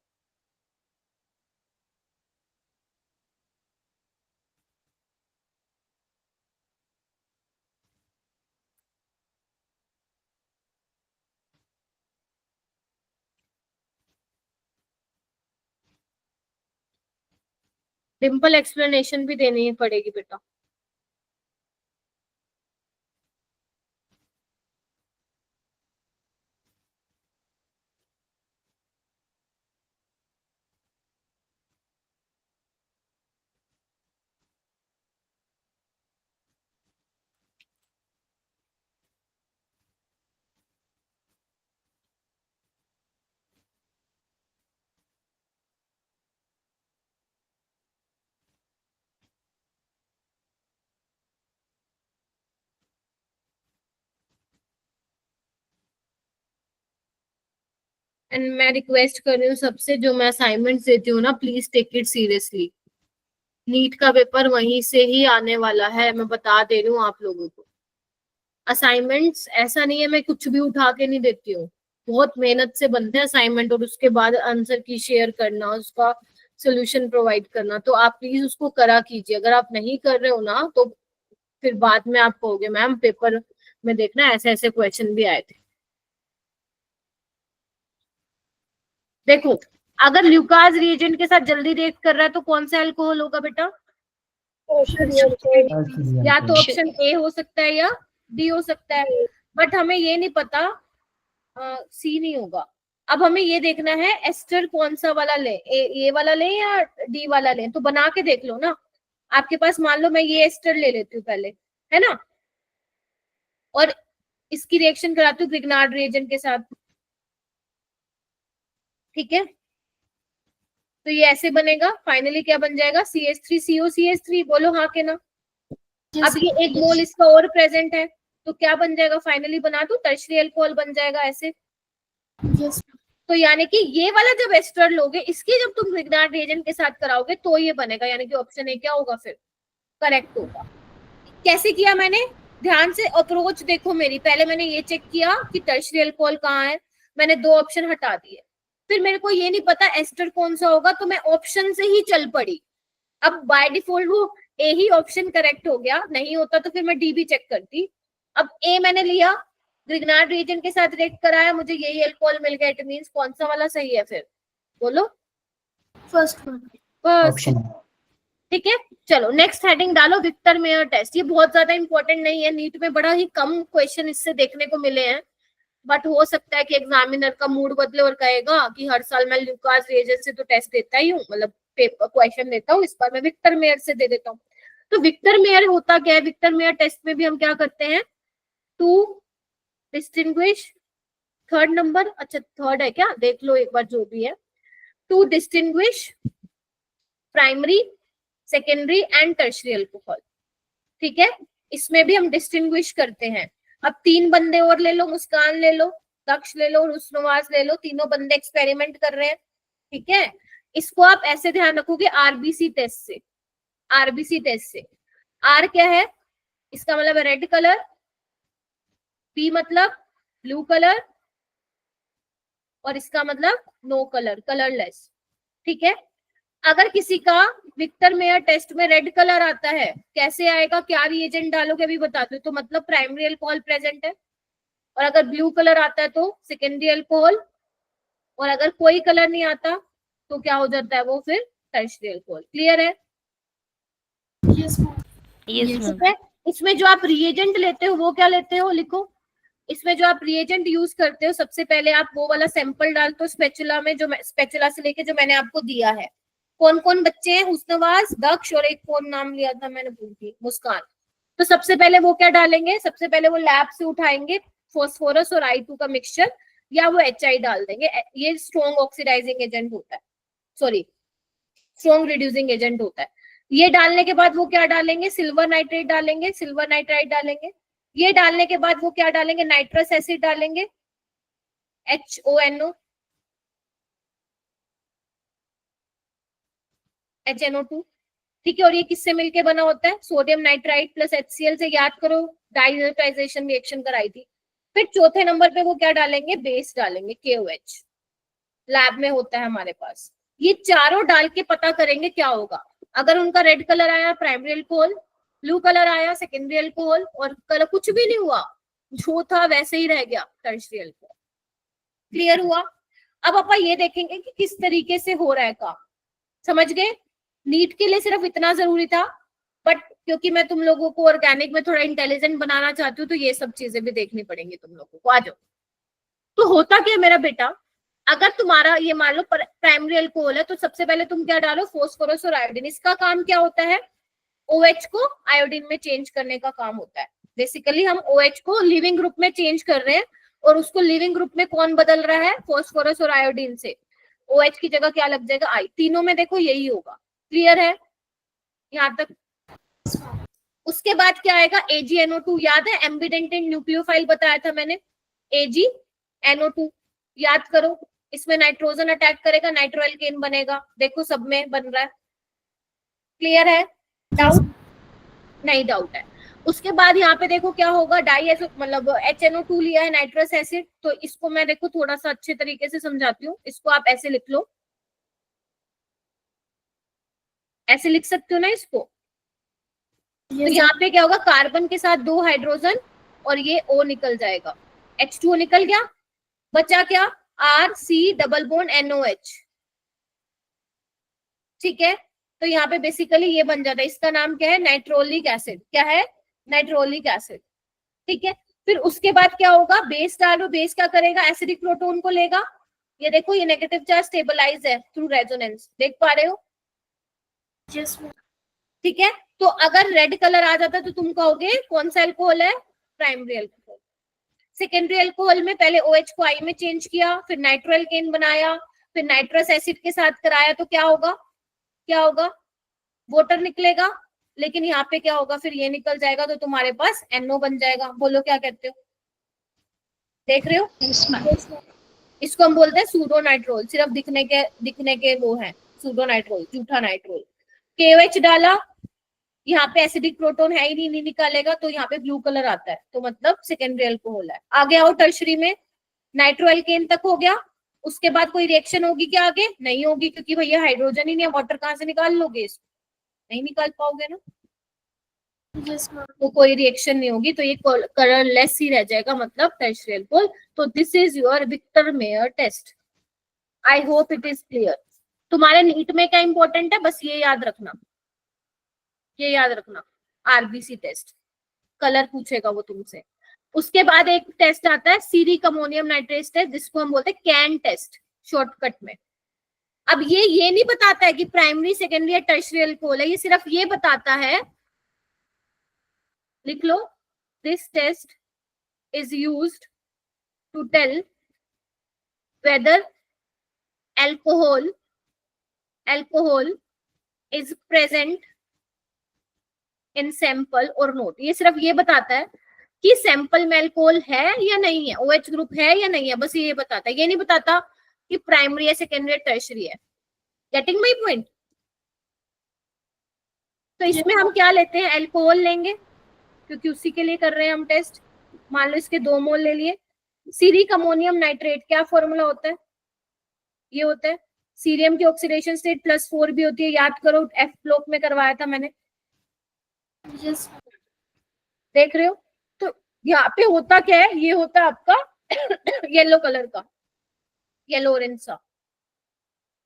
डिम्पल एक्सप्लेनेशन भी देनी पड़ेगी बेटा। एंड मैं रिक्वेस्ट कर रही हूँ सबसे, जो मैं असाइनमेंट्स देती हूँ ना, please take it seriously. NEET का पेपर वहीं से ही आने वाला है, मैं बता दे रही हूँ आप लोगों को। असाइनमेंट्स ऐसा नहीं है मैं कुछ भी उठा के नहीं देती हूँ, बहुत मेहनत से बनते हैं असाइनमेंट, और उसके बाद आंसर की शेयर करना, उसका सोल्यूशन प्रोवाइड करना। तो आप प्लीज उसको करा कीजिए। अगर आप नहीं कर रहे हो ना तो फिर बाद में आप कहोगे मैम पेपर में देखना ऐसे ऐसे क्वेश्चन भी आए थे। देखो, अगर ल्यूकास रिएजेंट के साथ जल्दी रिएक्ट कर रहा है तो कौन सा अल्कोहल होगा बेटा? या तो ऑप्शन ए हो सकता है या डी हो सकता है, बट हमें ये नहीं पता, सी नहीं होगा। अब हमें ये देखना है एस्टर कौन सा वाला ले, ए वाला ले या डी वाला ले, तो बना के देख लो ना। आपके पास मान लो मैं ये एस्टर ले लेती हूँ पहले, है ना, और इसकी रिएक्शन कराती हूँ ग्रिग्नार्ड रिएजेंट के साथ, ठीक है। तो ये ऐसे बनेगा, फाइनली क्या बन जाएगा, CH3COCH3, बोलो हाँ के ना। अब ये एक मोल इसका और प्रेजेंट है तो क्या बन जाएगा, फाइनली बना दो टर्शियरी अल्कोहल बन जाएगा ऐसे। तो यानी कि ये वाला जब एस्टर लोगे, इसकी जब तुम ग्रिग्नार्ड रिएजेंट के साथ कराओगे तो ये बनेगा, यानी कि ऑप्शन ए क्या होगा फिर करेक्ट होगा। कैसे किया मैंने, ध्यान से अप्रोच देखो मेरी। पहले मैंने ये चेक किया कि टर्शियरी अल्कोहल कहाँ है, मैंने 2 ऑप्शन हटा दिए। फिर मेरे को ये नहीं पता एस्टर कौन सा होगा, तो मैं ऑप्शन से ही चल पड़ी। अब बाय डिफॉल्ट वो ए ही ऑप्शन करेक्ट हो गया, नहीं होता तो फिर मैं डी भी चेक करती। अब ए मैंने लिया, ग्रिग्नार्ड रिएजेंट के साथ रिएक्ट कराया, मुझे यही अल्कोहल मिल गया, इट मींस कौन सा वाला सही है फिर, बोलो? First one. ऑप्शन ठीक है, चलो नेक्स्ट हेडिंग डालो, विक्टर मेयर टेस्ट। ये बहुत ज्यादा इंपॉर्टेंट नहीं है, नीट में बड़ा ही कम क्वेश्चन इससे देखने को मिले हैं, बट हो सकता है कि एग्जामिनर का मूड बदले और कहेगा कि हर साल मैं ल्यूकास रिएजेंट से तो टेस्ट देता ही हूँ, मतलब पेपर क्वेश्चन देता हूँ, इस बार मैं विक्टर मेयर से दे देता हूँ। तो विक्टर मेयर होता क्या है, विक्टर मेयर टेस्ट में भी हम क्या करते हैं, टू डिस्टिंग्विश, थर्ड नंबर, अच्छा थर्ड है क्या, देख लो एक बार जो भी है, to distinguish primary, secondary and tertiary alcohol, ठीक है। इसमें भी हम डिस्टिंग्विश करते हैं। अब 3 बंदे और ले लो, मुस्कान ले लो, दक्ष ले लो और हुस्नवाज ले लो, तीनों बंदे एक्सपेरिमेंट कर रहे हैं, ठीक है। इसको आप ऐसे ध्यान रखोगे आरबीसी टेस्ट से, आरबीसी टेस्ट से। आर क्या है, इसका मतलब है रेड कलर, पी मतलब ब्लू कलर, और इसका मतलब नो कलर, कलरलेस, ठीक है। अगर किसी का विक्टर मेयर टेस्ट में रेड कलर आता है, कैसे आएगा, क्या रिएजेंट डालोगे अभी बता दो, तो मतलब प्राइमरी अल्कोहल प्रेजेंट है। और अगर ब्लू कलर आता है तो सेकेंडरी अल्कोहल, और अगर कोई कलर नहीं आता तो क्या हो जाता है वो फिर टर्शियरी अल्कोहल। क्लियर है? ठीक है। इसमें जो आप रिएजेंट लेते हो वो क्या लेते हो, लिखो। इसमें जो आप रिएजेंट यूज करते हो, सबसे पहले आप वो वाला सैंपल डालते हो स्पेचुला में, जो स्पेचुला से लेके जो मैंने आपको दिया है। कौन कौन बच्चे हैं, हुस्नवाज, दक्ष और एक कौन नाम लिया था मैंने, भूल गई, मुस्कान। तो सबसे पहले वो क्या डालेंगे, सबसे पहले वो लैब से उठाएंगे फास्फोरस और I2 का मिक्सचर, या वो HI डाल देंगे। ये स्ट्रॉन्ग ऑक्सीडाइजिंग एजेंट होता है, सॉरी स्ट्रॉन्ग रिड्यूसिंग एजेंट होता है। ये डालने के बाद वो क्या डालेंगे, सिल्वर नाइट्रेट डालेंगे, सिल्वर नाइट्राइड डालेंगे। ये डालने के बाद वो क्या डालेंगे, नाइट्रस एसिड डालेंगे, HONO, HNO2, ठीक है। और ये किससे मिलके बना होता है, सोडियम नाइट्राइड प्लस HCl से, याद करो डाइजोटाइजेशन रिएक्शन कराई थी। फिर चौथे नंबर पे वो क्या डालेंगे, बेस डालेंगे, KOH, लैब में होता है हमारे पास। ये चारों डाल के पता करेंगे क्या होगा। अगर उनका रेड कलर आया प्राइमरी अल्कोहल, ब्लू कलर आया सेकेंडरी अल्कोहल, और कलर कुछ भी नहीं हुआ, जो था वैसे ही रह गया, टर्शियरी अल्कोहल। क्लियर हुआ? अब अपन ये देखेंगे कि किस तरीके से हो रहा है काम, समझ गए? नीट के लिए सिर्फ इतना जरूरी था, बट क्योंकि मैं तुम लोगों को ऑर्गेनिक में थोड़ा इंटेलिजेंट बनाना चाहती हूँ, तो ये सब चीजें भी देखनी पड़ेंगी तुम लोगों को। आ जाओ। तो होता क्या मेरा बेटा, अगर तुम्हारा ये मान लो प्राइमरी अल्कोहल है, तो सबसे पहले तुम क्या डालो, फास्फोरस और आयोडीन। इसका काम क्या होता है, OH को आयोडीन में चेंज करने का काम होता है। बेसिकली हम OH को लिविंग ग्रुप में चेंज कर रहे हैं, और उसको लिविंग ग्रुप में कौन बदल रहा है, फास्फोरस और आयोडीन से। OH की जगह क्या लग जाएगा, आई। तीनों में देखो यही होगा। क्लियर है यहाँ तक? उसके बाद क्या आएगा, AgNO2। याद है एम्बिडेंटेड न्यूक्लियोफाइल बताया था मैंने, AgNO2 याद करो। इसमें नाइट्रोजन अटैक करेगा, नाइट्रोएल्केन बनेगा। देखो सब में बन रहा है। क्लियर है? डाउट नहीं? डाउट है। उसके बाद यहाँ पे देखो क्या होगा, मतलब HNO2 लिया है, नाइट्रस एसिड। तो इसको मैं देखो थोड़ा सा अच्छे तरीके से समझाती हूँ। इसको आप ऐसे लिख लो, ऐसे लिख सकते हो ना इसको। तो यहाँ पे क्या होगा, कार्बन के साथ 2 हाइड्रोजन और ये O निकल जाएगा, H2O निकल गया, बचा क्या, RC डबल बॉन्ड NOH। ठीक है, तो यहाँ पे बेसिकली ये बन जाता है। इसका नाम क्या है, नाइट्रोलिक एसिड। क्या है, नाइट्रोलिक एसिड। ठीक है, फिर उसके बाद क्या होगा, बेस डालो। बेस क्या करेगा, एसिडिक प्रोटोन को लेगा। ये देखो ये नेगेटिव चार्ज स्टेबलाइज है थ्रू रेजोनेंस, देख पा रहे हो? यस। ठीक है, तो अगर रेड कलर आ जाता तो तुम कहोगे कौन सा अल्कोहल है, प्राइमरी अल्कोहल। सेकेंडरी अल्कोहल में पहले OH को I में चेंज किया, फिर नाइट्रोएल्केन बनाया, फिर नाइट्रस एसिड के साथ कराया, तो क्या होगा, क्या होगा, वाटर निकलेगा। लेकिन यहाँ पे क्या होगा, फिर ये निकल जाएगा, तो तुम्हारे पास NO बन जाएगा। बोलो क्या कहते हो, देख रहे हो? इसको हम बोलते हैं सूडो नाइट्रोल। सिर्फ दिखने के वो है सूडो नाइट्रोल, झूठा नाइट्रोल। KOH डाला, यहाँ पे एसिडिक प्रोटोन है ही नहीं निकालेगा, तो यहाँ पे ब्लू कलर आता है, तो मतलब सेकेंडरी अल्कोहल है। आगे आओ टर्शरी में, नाइट्रोएल्केन तक हो गया। उसके बाद कोई रिएक्शन होगी क्या आगे? नहीं होगी, क्योंकि भैया हाइड्रोजन ही नहीं है, वाटर कहाँ से निकाल लोगे इसको, नहीं निकाल पाओगे ना। Yes ma'am. तो कोई रिएक्शन नहीं होगी, तो ये कलरलेस ही रह जाएगा, मतलब टर्शरी अल्कोहल। तो this is your Victor Meyer test. I hope it is clear. तुम्हारे नीट में क्या इंपॉर्टेंट है, बस ये याद रखना, ये याद रखना, RBC टेस्ट, कलर पूछेगा वो तुमसे। उसके बाद एक टेस्ट आता है सीरिक अमोनियम नाइट्रेट टेस्ट, जिसको हम बोलते हैं कैन टेस्ट शॉर्टकट में। अब ये नहीं बताता है कि प्राइमरी, सेकेंडरी या टर्शरी अल्कोहल है, ये सिर्फ ये बताता है, लिख लो, this test is used to tell whether alcohol is present in sample or not। ये सिर्फ ये बताता है कि सैंपल में अल्कोहल है या नहीं है, OH ग्रुप है या नहीं है, बस ये बताता है। ये नहीं बताता कि प्राइमरी है, सेकेंडरी है, टर्शरी है। Getting my point? तो इसमें हम क्या लेते हैं, अल्कोहल लेंगे, क्योंकि उसी के लिए कर रहे हैं हम टेस्ट। मान लो इसके 2 मोल ले लिए। सीरिक अमोनियम नाइट्रेट क्या फॉर्मूला होता है, ये होता है सीरियम की ऑक्सीडेशन स्टेट +4 भी होती है, याद करो, F ब्लॉक में करवाया था मैंने। यस। देख रहे हो? तो यहाँ पे होता क्या है, ये होता है आपका येलो कलर का, येलो ऑरेंज सा।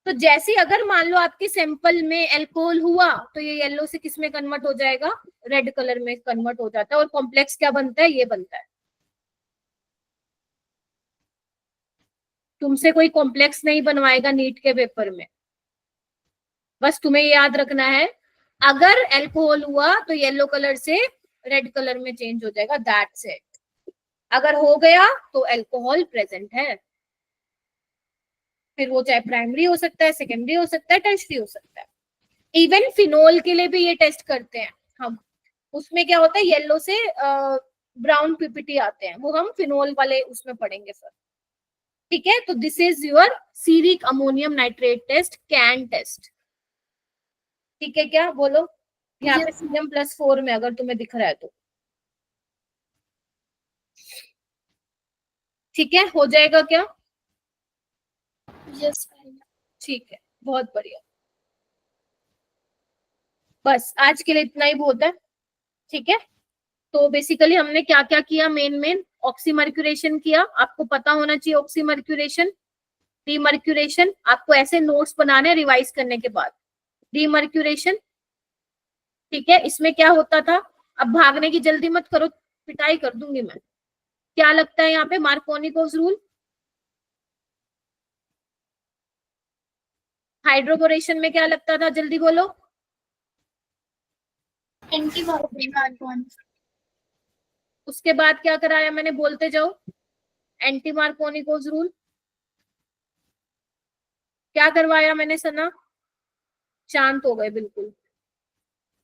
तो जैसे अगर मान लो आपके सैंपल में अल्कोहल हुआ, तो ये येलो से किस में कन्वर्ट हो जाएगा, रेड कलर में कन्वर्ट हो जाता है, और कॉम्प्लेक्स क्या बनता है, ये बनता है। तुमसे कोई कॉम्प्लेक्स नहीं बनवाएगा नीट के पेपर में, बस तुम्हें याद रखना है, अगर अल्कोहल हुआ तो येलो कलर से रेड कलर में चेंज हो जाएगा, दैट्स इट। अगर हो गया तो अल्कोहल प्रेजेंट है, फिर वो चाहे प्राइमरी हो सकता है, सेकेंडरी हो सकता है, टर्शरी हो सकता है। इवन फिनोल के लिए भी ये टेस्ट करते हैं हम। उसमें क्या होता है, येलो से ब्राउन पीपीटी आते हैं, वो हम फिनोल वाले उसमें पढ़ेंगे सर। ठीक है, तो this is your ceric ammonium nitrate test, CAN test. ठीक है, क्या बोलो यहाँ पे सीरियम +4 में अगर तुम्हें दिख रहा है तो। ठीक है, हो जाएगा क्या? यस। ठीक है, बहुत बढ़िया। बस आज के लिए इतना ही बहुत है। ठीक है, तो बेसिकली हमने क्या क्या किया, मेन ऑक्सीमर्क्यूरेशन किया, आपको पता होना चाहिए ऑक्सीमर्क्यूरेशन, डीमर्क्यूरेशन। आपको ऐसे नोट्स बनाने रिवाइज करने के बाद। डीमर्क्यूरेशन, ठीक है। इसमें क्या होता था, अब भागने की जल्दी मत करो, पिटाई कर दूंगी मैं। क्या लगता है यहाँ पे मार्कोनिकोव रूल? हाइड्रोबोरेशन में क्या लगता था, जल्दी बोलो। Anti Markovnikov. उसके बाद क्या कराया मैंने, बोलते जाओ। एंटी मार्कोनिकोव रूल क्या करवाया मैंने सना? शांत हो गए बिल्कुल।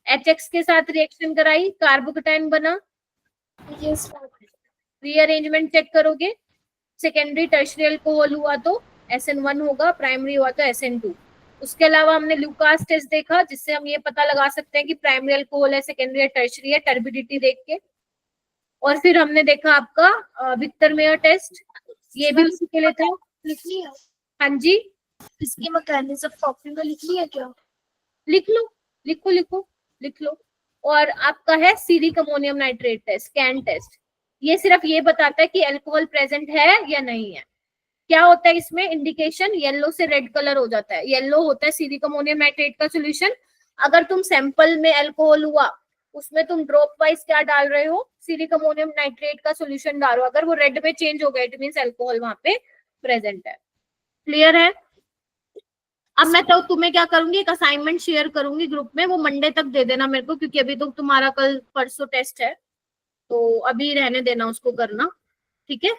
HX के साथ रिएक्शन कराई, कार्बोकेटाइन बना, यस रीअरेंजमेंट चेक करोगे। सेकेंडरी टर्शियरी अल्कोहल हुआ तो SN1 होगा, प्राइमरी हुआ तो SN2। उसके अलावा हमने लुकास टेस्ट देखा, जिससे हम ये पता लगा सकते हैं कि प्राइमरी अल्कोहल है, सेकेंडरी है, टर्शियरी है, टर्बिडिटी देख के। और फिर हमने देखा आपका विक्टर मेयर टेस्ट, ये भी उसी के लिए था। लिख लिया? हाँ जी, इसकी मैकेनिज्म कॉपी में लिख लिया क्या? लिख लो, लिखो लिखो लिख लो। और आपका है ceric ammonium nitrate test, CAN test. ये सिर्फ ये बताता है कि अल्कोहल प्रेजेंट है या नहीं है। क्या होता है इसमें इंडिकेशन, येलो से रेड कलर हो जाता है, येलो होता है सीरिक अमोनियम नाइट्रेट का सोल्यूशन। अगर तुम सैंपल में अल्कोहल हुआ, उसमें तुम ड्रॉप वाइज क्या डाल रहे हो, सीरिक अमोनियम नाइट्रेट का सोल्यूशन डाल रहे हो। अगर वो रेड में चेंज हो गया, इट मींस अल्कोहल वहां पे प्रेजेंट है। क्लियर है? अब मैं तो तुम्हें क्या करूंगी, एक असाइनमेंट शेयर करूंगी ग्रुप में, वो मंडे तक दे देना मेरे को, क्योंकि अभी तो तुम्हारा कल परसों टेस्ट है, तो अभी रहने देना उसको करना, ठीक है।